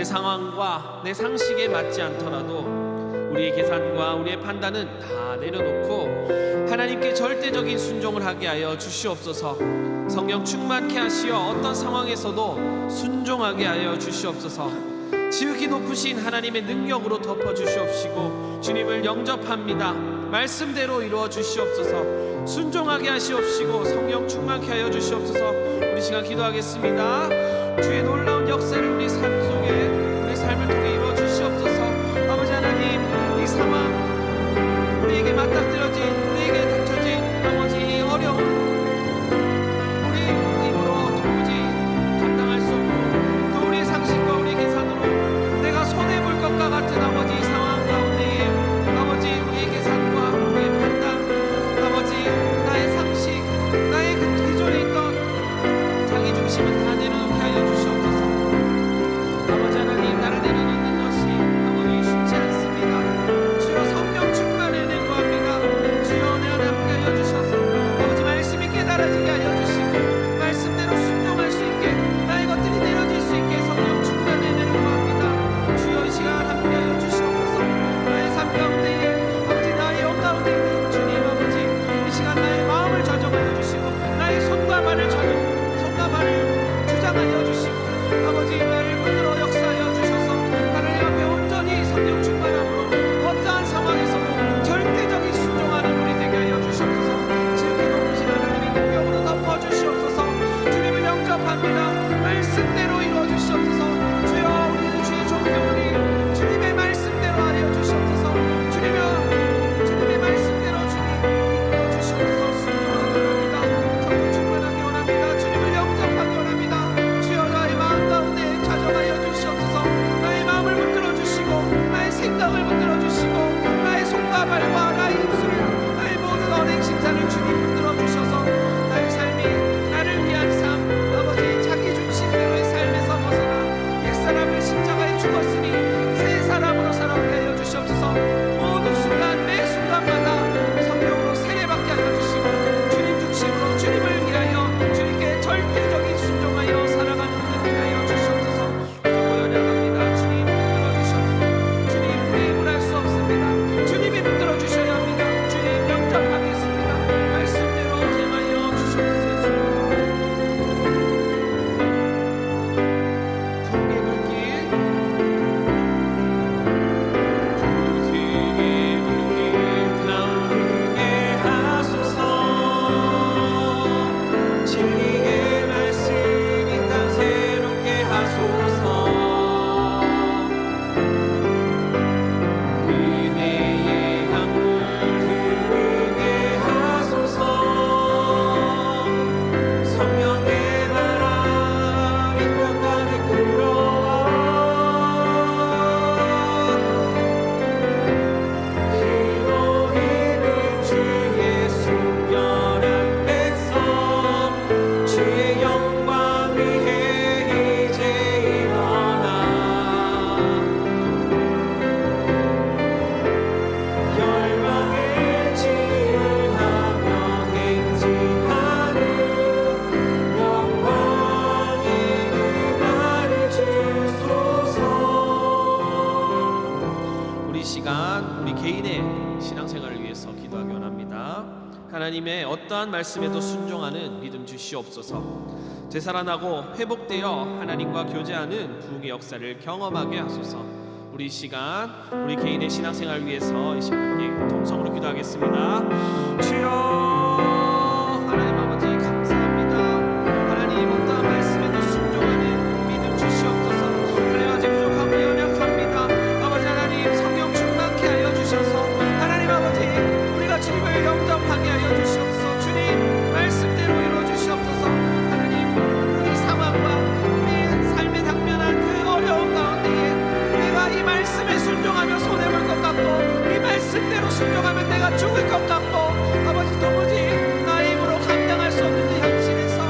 내 상황과 내 상식에 맞지 않더라도 우리의 계산과 우리의 판단은 다 내려놓고 하나님께 절대적인 순종을 하게 하여 주시옵소서. 성령 충만케 하시어 어떤 상황에서도 순종하게 하여 주시옵소서. 지극히 높으신 하나님의 능력으로 덮어 주시옵시고 주님을 영접합니다. 말씀대로 이루어 주시옵소서. 순종하게 하시옵시고 성령 충만케 하여 주시옵소서. 우리 시간 기도하겠습니다. 주의 놀라운 역사를 우리 삶 속에 우리 삶을 통해 이루어 주시옵소서. 아버지 하나님, 이 상황 우리에게 맞닥뜨려진 우리에게 닥쳐진 아버지 어려운 우리 힘으로 도무지 감당할 수 없고 또 우리의 상식과 우리의 계산으로 내가 손해볼 것과 같은 아버지 상황 가운데에 아버지 우리의 계산과 우리의 판단 아버지 나의 상식 나의 그 기존에 있던 자기 중심은 다 내려놓게 하여 주시옵소서. 아버지 하나님 하나님의 어떠한 말씀에도 순종하는 믿음 주시옵소서. 되살아나고 회복되어 하나님과 교제하는 부흥의 역사를 경험하게 하소서. 우리 시간, 우리 개인의 신앙생활을 위해서 이 시간 함께 통성으로 기도하겠습니다. 주여, 하나님 아버지 감사합니다. 하나님 어떠한 말씀에도 순종하는 믿음 주시옵소서. 하나님 아버지 부족하고 연약합니다. 아버지 하나님 성령 충만케 하여 주셔서 하나님 아버지 우리가 주님을 영접하게 하여 주시옵소서. 주님 말씀대로 이루어 주시옵소서. 하나님 우리 상황과 우리 삶에 당면한 그 어려운 가운데에 내가 이 말씀에 순종하며 손해볼 것 같고 이 말씀대로 순종하면 내가 죽을 것 같고 아버지 도무지 나의 힘으로 감당할 수 없는 그 현실에서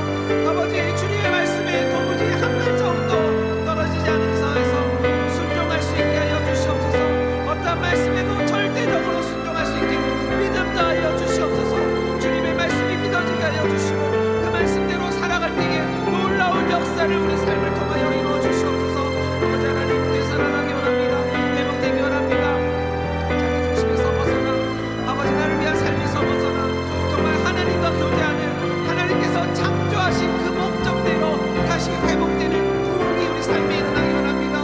아버지 주님의 말씀에 도무지 한 발자국도 떨어지지 않은 상황에서 순종할 수 있게 하여 주시옵소서. 어떤 말씀에도 절대적으로 순종할 수 있게 믿음 다하여 주시옵소서. 주님의 말씀이 믿어지게 하여 주시고 그 말씀대로 살아갈 때에 놀라운 역사를 우리 삶을 통하여 이루어 주시옵소서. 아버지 하나님 되살아나기 원합니다. 회복되기 원합니다. 자기 중심에서 벗어나 아버지 나를 위한 삶에서 벗어나 정말 하나님과 교제하는 하나님께서 창조하신 그 목적대로 다시 회복되는 부흥이 우리 삶에 일어나기 원합니다.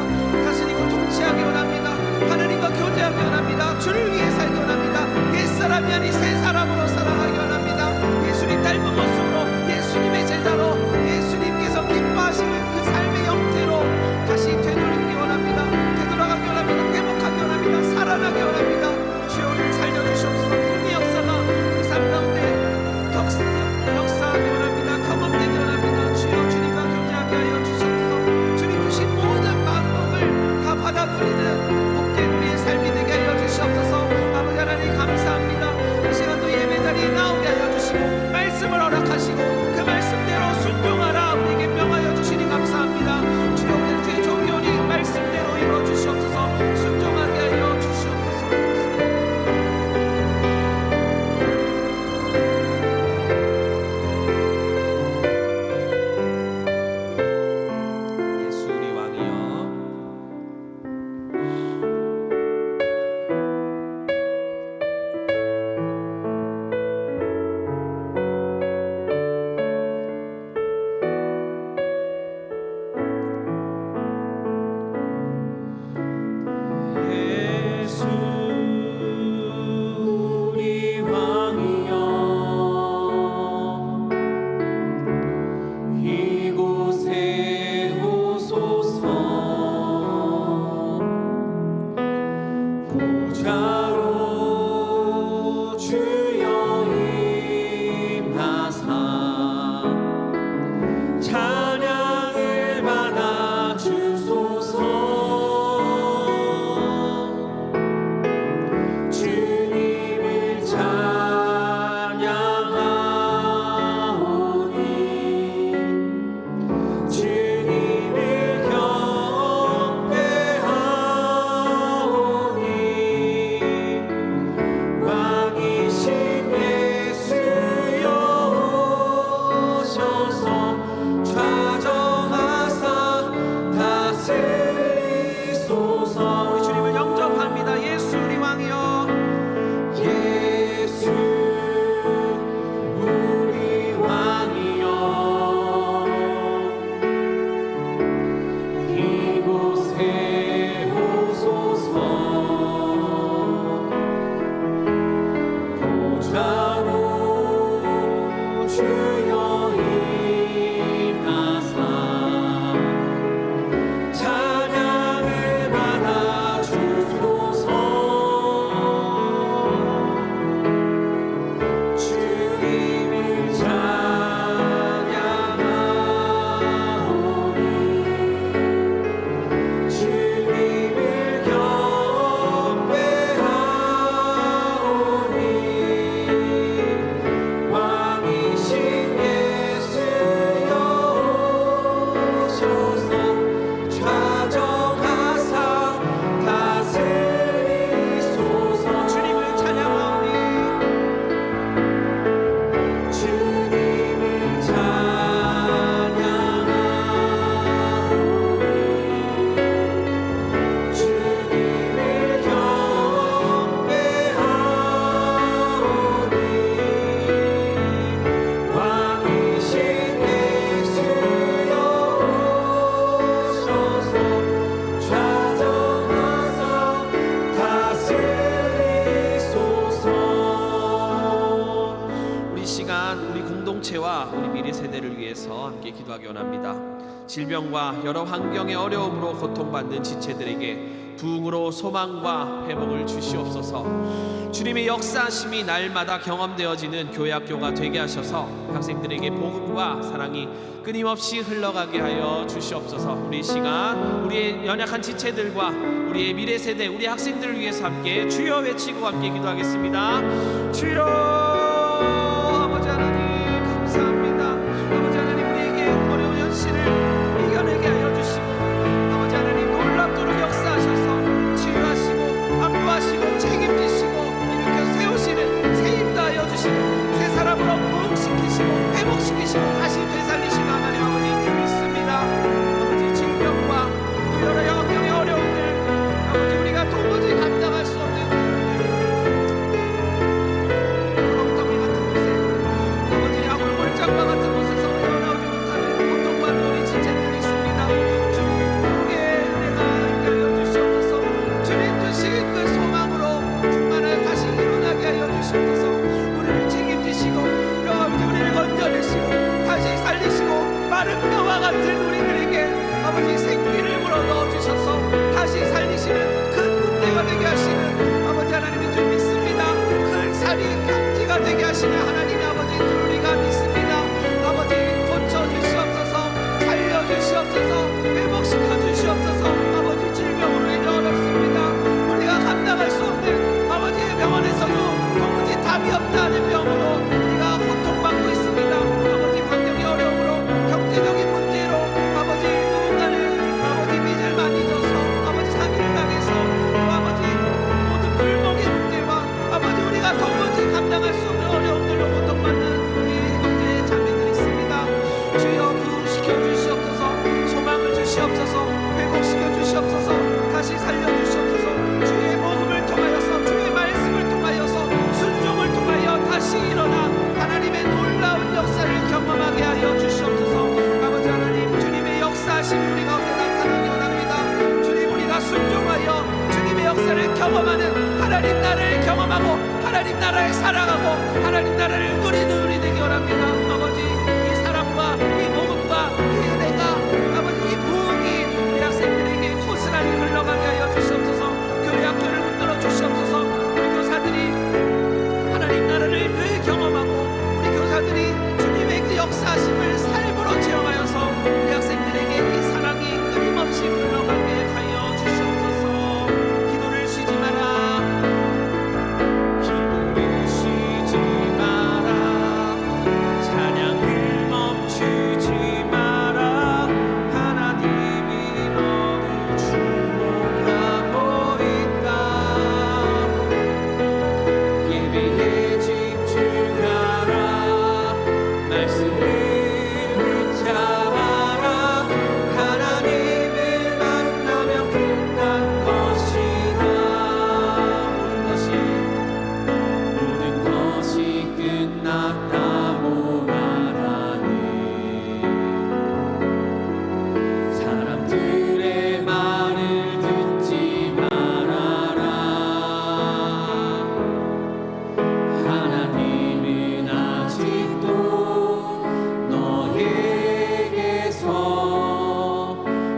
다스리고 통치하기 원합니다. 하나님과 교제하기 원합니다. 주를 위해 살기 원합니다. 옛사람이 아닌 새 사람으로 살아가기 원합니다. 예수님 닮은 모습으로 예수님의 제자로 예수님께서 기뻐하시는 그 삶의 형태로 다시 되돌리기 원합니다. 되돌아가기 원합니다. 회복하기 원합니다. 살아나기 원합니다. 주여 우리를 살려주시옵소서. 부흥의 역사가 우리 삶 가운데 역사하기 원합니다. 경험되기 원합니다. 주여 주님과 교제하게 하여 주시옵소서. 주님 주신 모든 방법을 다 받아 누리는 복된 우리의 삶이 되게 하여 주시옵소서. 아버지 하나님 감사합니다. 이 시간도 예배 자리에 나오게 하여 주시고 말씀을 허락하시고 그 말씀대로 순종하라 우리에게 명하여 주시니 감사합니다. 주여 우리 주의 종이오니 말씀대로 이루어 주시옵소서. 순종하게 하여 주시옵소서. 예수 우리 왕이여 공동체와 우리 미래 세대를 위해서 함께 기도하기 원합니다. 질병과 여러 환경의 어려움으로 고통받는 지체들에게 부흥으로 소망과 회복을 주시옵소서. 주님의 역사하심이 날마다 경험되어지는 교회 학교가 되게 하셔서 학생들에게 복음과 사랑이 끊임없이 흘러가게 하여 주시옵소서. 우리 시간 우리의 연약한 지체들과 우리의 미래 세대 우리 학생들을 위해서 함께 주여 외치고 함께 기도하겠습니다. 주여 아버지 하나님 감사합니다. 아버지 하나님 우리에게 어려운 현실을 이겨내게 하여 주시고 아버지 하나님 놀랍도록 역사하셔서 치유하시고 안부하시고 책임지시고 일으켜 세우시는 새 힘 다하여 주시는 새 사람으로 부흥시키시고 회복시키시고 다시 되살리시는 하나님 아버지 주 믿습니다. 아버지 질병과 또 여러 환경의 어려움들 아버지 우리가 도무지 감당할 수 없는 구렁텅이 같은 곳에 아버지 아굴골장마 같은 곳에서 헤어나오지 못하는 고통받는 우리 지체들이 있습니다. 주님 부흥의 은혜가 있게 하여 주시옵소서. 주님 주신 그 소망으로 충만하여 다시 일어나게 하여 주시옵소서. 우리를 책임지시고 아버지 우리를 건져내시고 다시 살리시고 마른 뼈와 같은 우리들에게 아버지 생기를 불어넣어 주셔서 다시 살리시는 큰 군대가 되게 하시는 아버지 하나님인 줄 믿습니다. 큰 살이 경지가 되게 하시는 하나님의 아버지인 줄 우리가 믿습니다. 아버지 고쳐주시옵소서. 살려주시옵소서. 회복시켜 주시옵소서. 아버지 질병으로 인해 어렵습니다. 우리가 감당할 수 없는 아버지의 병원에서도 도무지 답이 없다는 병으로 우리가 고통받고 있습니다. 아버지 환경의 어려움으로 경제적인 문제로 아버지 누군가는 아버지 빚을 많이 져서 아버지 사기를 당해서 또 아버지 모든 불목의 문제와 아버지 우리가 도무지 감당할 수 없는 어려움들로 고통받는 우리 형제의 자매들이 있습니다. 주여 구원시켜 주시옵소서. 소망을 주시옵소서. 회복시켜 주시옵소서. 다시 살려주시옵소서. 주의 복음을 통하여서 주의 말씀을 통하여서 순종을 통하여 다시 일어나 하나님의 놀라운 역사를 경험하게 하여 주시옵소서. 아버지 하나님 주님의 역사하심이 우리 가운데 나타나기 원합니다. 주님 우리가 순종하여 주님의 역사를 경험하는 하나님 나라를 경험하고 하나님 나라에 살아가고 하나님 나라를 누리는 우리 되기 원합니다. 아버지 이 사랑과 이 복음과 이 은혜가 아버지 이 부흥이 우리 학생들에게 고스란히 흘러가게 하여 주시옵소서. 교회 학교를 붙들어 주시옵소서. 우리 교사들이 하나님 나라를 늘 경험하고 우리 교사들이 주님의 그 역사하심을 삶으로 체험하여서 우리 학생들에게 이 사랑이 끊임없이 흘러가게 하여 주시옵소서. 기도를 쉬지 마라. 기도를 쉬지 마라. 찬양을 멈추지 마라. 하나님이 너를 주목하고 있다. 예배에 집중하라. 말씀을 붙잡아라. 하나님을 만나면 끝난 것이다. 모든 것이 끝났다고 말하는 사람들의 말을 듣지 말아라. 하나님은 아직도 너에게서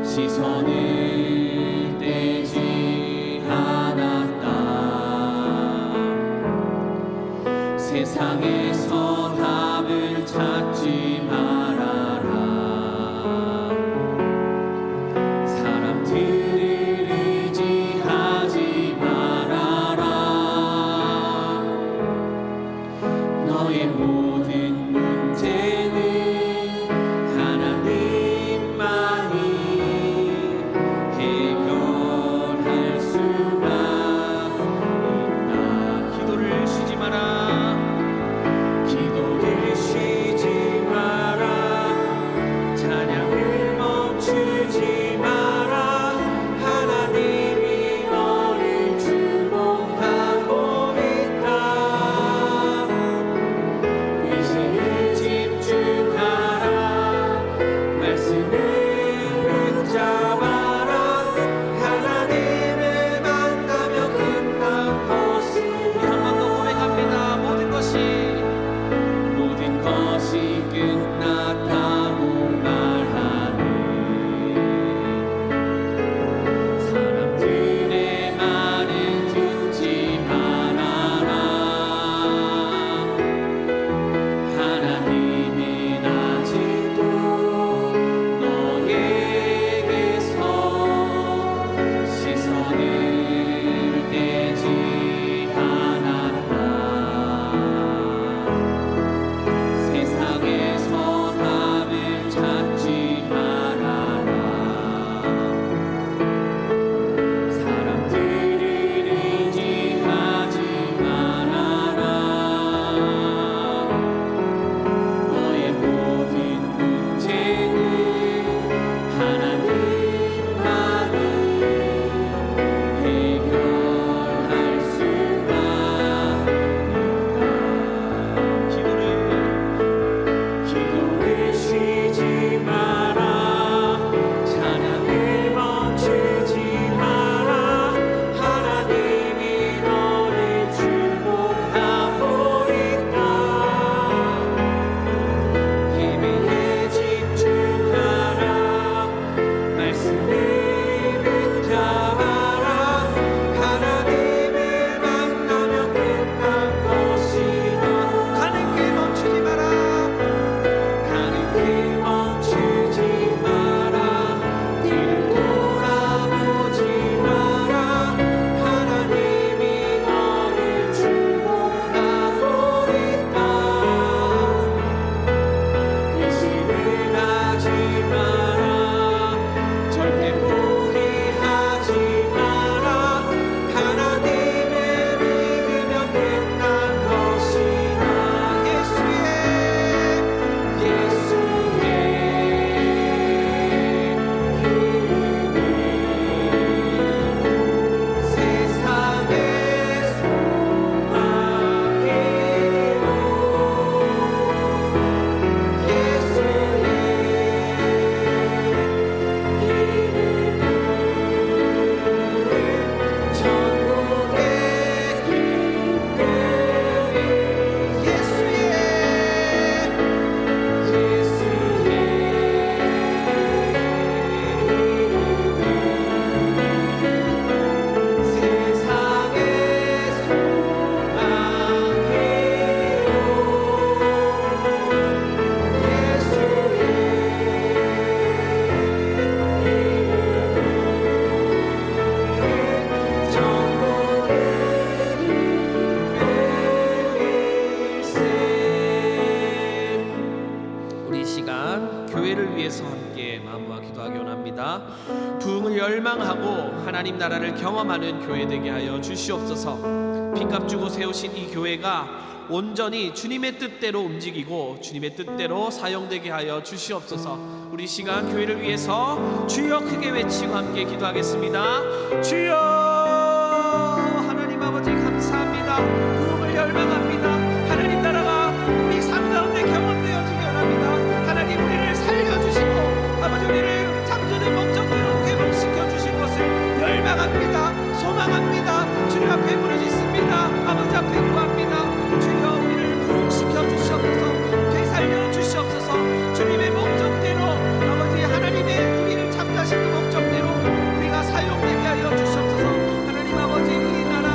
시선을 떼지 않았다. 세상에서 답을 찾지 말아라. 사람들을 의지하지 말아라. 너의 모든 문제는 하나님만이 해결할 수가 있다. 기도를 쉬지 마라. 기도를 쉬지 마라. 다시 끝났다고 말하는 사람들의 말을 듣지 말아라. 하나님은 아직도 너에게서 시선을 떼지 않았다. 세상에서 답을 찾지 말아라. 사람들을 의지하지 말아라. 너의 모든 문제는 하나님만이 해결할 수가 있다. 기도를 쉬지 마라. 찬양을 멈추지 마라. 하나님이 너를 주목하고 있다. 예배에 집중하라. 말씀을 붙잡아라. 하나님을 만나면 끝난 것이다. 가는 길 멈추지 마라. 가는 길 멈추지 마라. 뒤를 돌아보지 마라. 하나님이 너를 주목하고 있다. 의심을 하지 마라. 절대 포기하지 마라. 하나님을 믿으면 끝난 것이다. 예수의 이름은 세상의 소망이요. 예수의 이름은 천국의 기쁨이. 예수의 세상의 우리 시간 교회를 위해서 함께 마음과 기도하기 원합니다. 부흥을 열망하고 하나님 나라를 경험하는 교회 되게 하여 주시옵소서. 빚값 주고 세우신 이 교회가 온전히 주님의 뜻대로 움직이고 주님의 뜻대로 사용되게 하여 주시옵소서. 우리 시간 교회를 위해서 주여 크게 외치고 함께 기도하겠습니다. 주여 하나님 아버지 감사합니다. 부흥을 열망합니다. 하나님 나라가 우리 삶 가운데 경험되어지기 원합니다. 하나님 우리를 살려주시고 아버지 우리를 창조된 목적대로 회복시켜 주신 것을 열망합니다. 소망합니다. 주님 앞에 부르짖습니다. 아버지 앞에 구합니다. 주여 우리를 부흥시켜 주시옵소서. 되살려 주시옵소서. 주님의 목적대로 아버지 하나님의 우리를 창조하신 그 목적대로 우리가 사용되게 하여 주시옵소서. 하나님 아버지 이 나라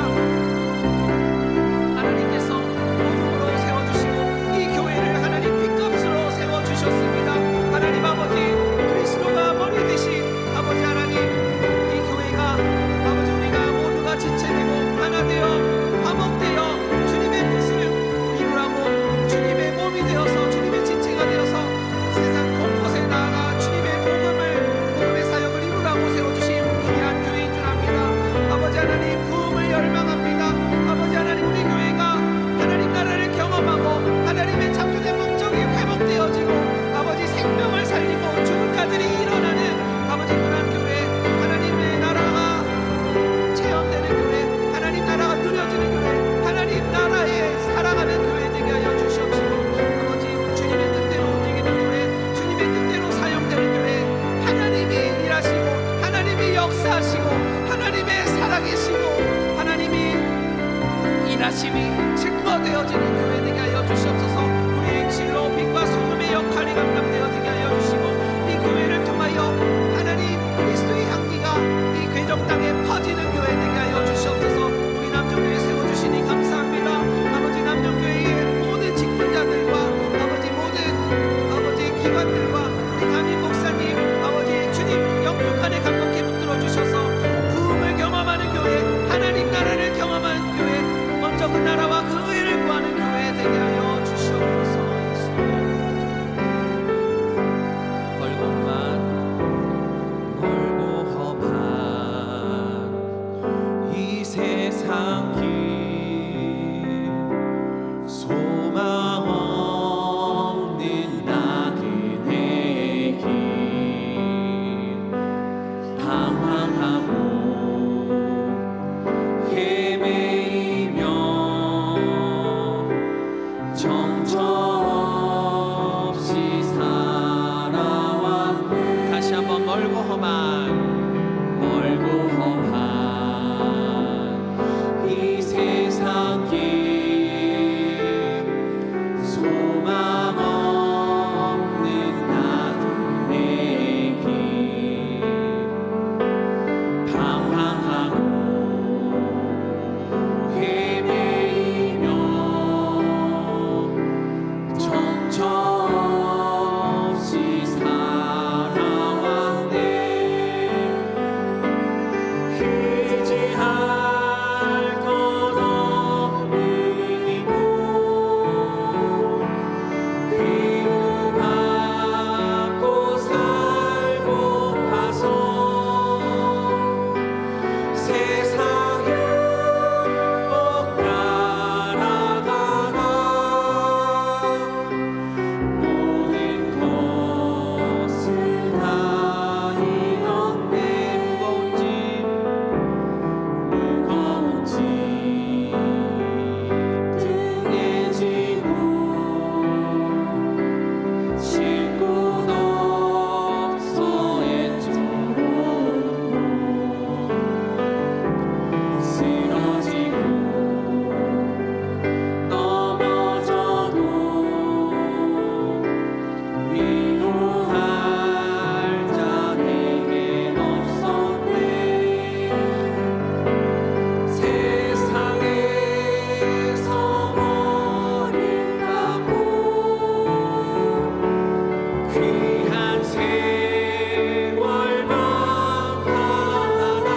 귀한 세월 방탕하나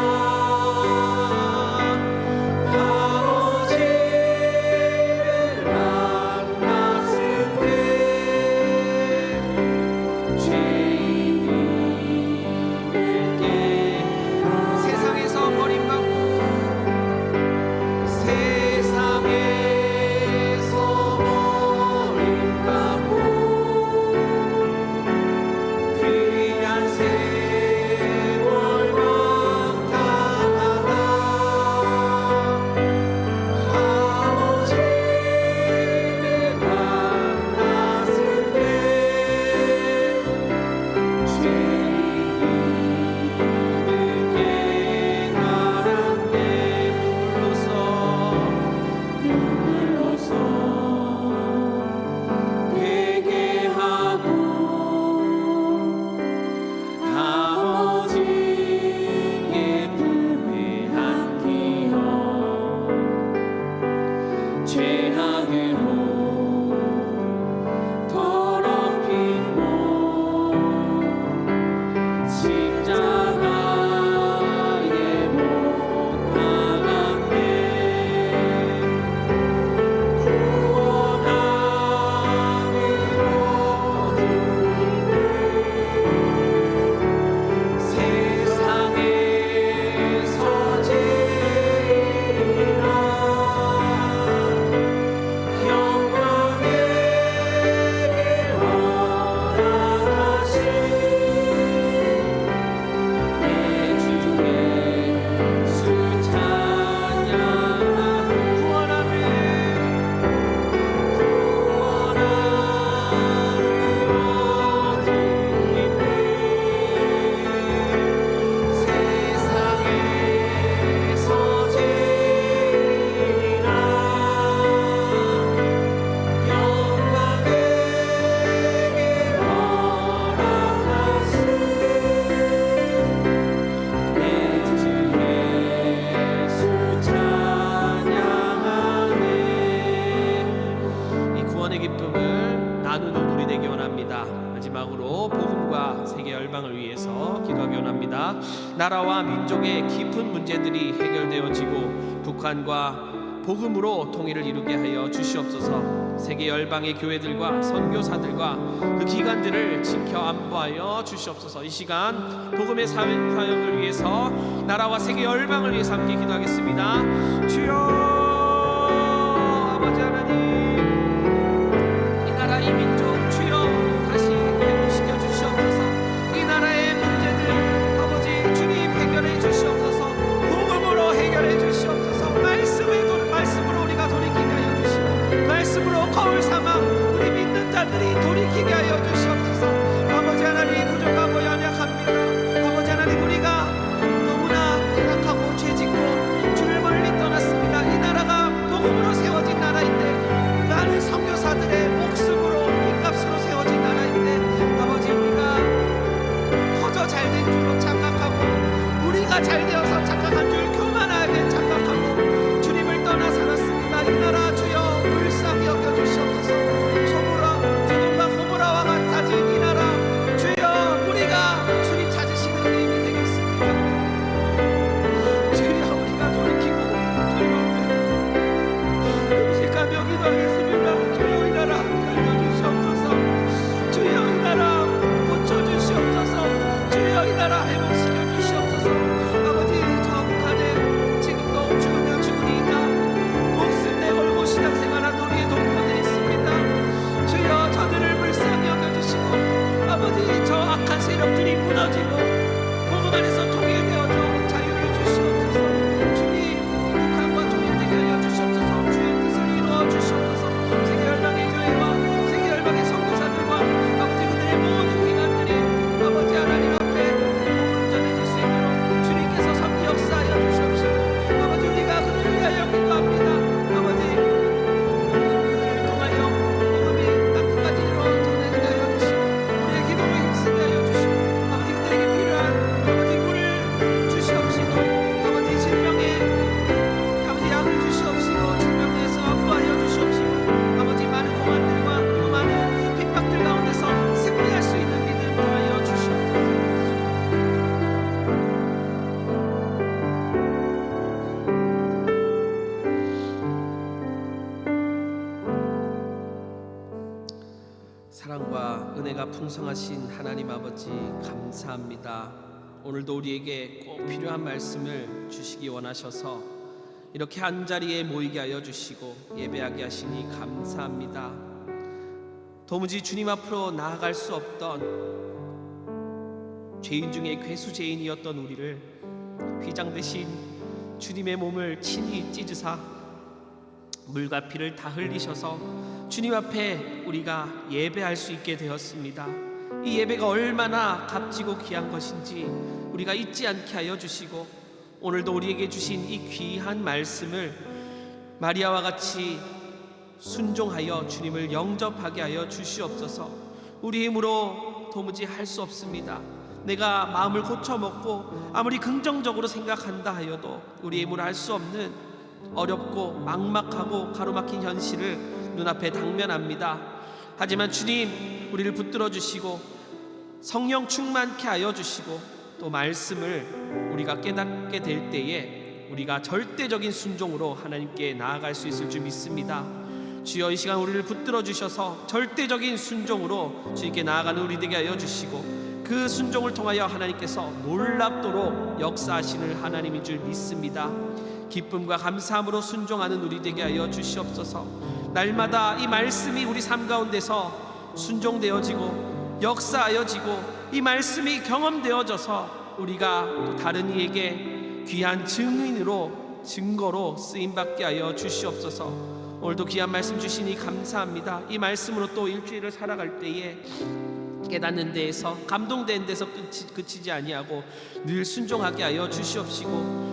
아버지를 만났을 때 죄인임을 깨달아 세상에서 버림받고 귀한 세월 방탕하나 아버지를 만났을 때 죄인임을 깨달았네. 눈물로써 회개하고 아버지의 품에 안기어 죄악으로 더럽힌 몸 십자가에 못 박았네. 구원함을 얻으리네. 세상에서 제일이라 영광에게 허락하신 내 주 예수 찬양하며 구원함을 얻으리네. 세상에서 제일이라 영광에게 허락하신 내 주 예수 찬양하네. 이 구원의 기쁨을 나누는 우리 되기 원합니다. 마지막으로 복음과 세계 열방을 위해서 기도하기 원합니다. 나라와 민족의 깊은 문제들이 해결되어지고 북한과 복음으로 통일을 이루게 하여 주시옵소서. 세계 열방의 교회들과 선교사들과 그 기관들을 지켜 안보하여 주시옵소서. 이 시간 복음의 사역을 위해서 나라와 세계 열방을 위해서 함께 기도하겠습니다. 주여 아버지 하나님, 이 나라 이 민족 주여 다시 회복시켜 주시옵소서. 이 나라의 문제들 아버지 주님 해결해 주시옵소서. 복음으로 해결해 주시옵소서. 말씀으로 우리가 돌이키게 하여 주시고 말씀으로 거울 삼아 우리 믿는 자들이 돌이키게 하여 주시옵소서. 아버지 하나님, 부족하고 연약합니다. 아버지 하나님, 우리가 너무나 타락하고 죄짓고 주를 멀리 떠났습니다. 이 나라가 복음으로 세워진 나라인데 많은 사랑과 은혜가 풍성하신 하나님 아버지 감사합니다. 오늘도 우리에게 꼭 필요한 말씀을 주시기 원하셔서 이렇게 한자리에 모이게 하여 주시고 예배하게 하시니 감사합니다. 도무지 주님 앞으로 나아갈 수 없던 죄인 중에 괴수죄인이었던 우리를 휘장 대신 주님의 몸을 친히 찢으사 물과 피를 다 흘리셔서 주님 앞에 우리가 예배할 수 있게 되었습니다. 이 예배가 얼마나 값지고 귀한 것인지 우리가 잊지 않게 하여 주시고 오늘도 우리에게 주신 이 귀한 말씀을 마리아와 같이 순종하여 주님을 영접하게 하여 주시옵소서. 우리 힘으로 도무지 할 수 없습니다. 내가 마음을 고쳐먹고 아무리 긍정적으로 생각한다 하여도 우리 힘으로 할 수 없는 어렵고 막막하고 가로막힌 현실을 눈앞에 당면합니다. 하지만 주님 우리를 붙들어 주시고 성령 충만케 하여 주시고 또 말씀을 우리가 깨닫게 될 때에 우리가 절대적인 순종으로 하나님께 나아갈 수 있을 줄 믿습니다. 주여 이 시간 우리를 붙들어 주셔서 절대적인 순종으로 주님께 나아가는 우리 되게 하여 주시고 그 순종을 통하여 하나님께서 놀랍도록 역사하시는 하나님인 줄 믿습니다. 기쁨과 감사함으로 순종하는 우리 되게 하여 주시옵소서. 날마다 이 말씀이 우리 삶 가운데서 순종되어지고 역사하여지고 이 말씀이 경험되어져서 우리가 또 다른 이에게 귀한 증인으로 증거로 쓰임받게 하여 주시옵소서. 오늘도 귀한 말씀 주시니 감사합니다. 이 말씀으로 또 일주일을 살아갈 때에 깨닫는 데에서 감동된 데서 그치지 아니하고 늘 순종하게 하여 주시옵시고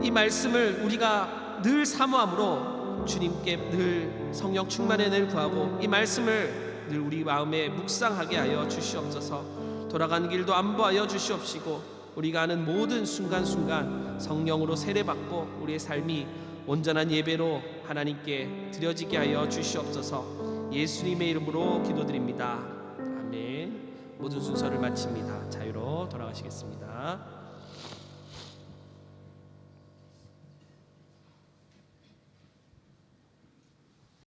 이 말씀을 우리가 늘 사모함으로 주님께 늘 성령 충만의 은혜를 구하고 이 말씀을 늘 우리 마음에 묵상하게 하여 주시옵소서. 돌아가는 길도 안보하여 주시옵시고 우리가 하는 모든 순간순간 성령으로 세례받고 우리의 삶이 온전한 예배로 하나님께 드려지게 하여 주시옵소서. 예수님의 이름으로 기도드립니다. 아멘. 모든 순서를 마칩니다. 자유로 돌아가시겠습니다.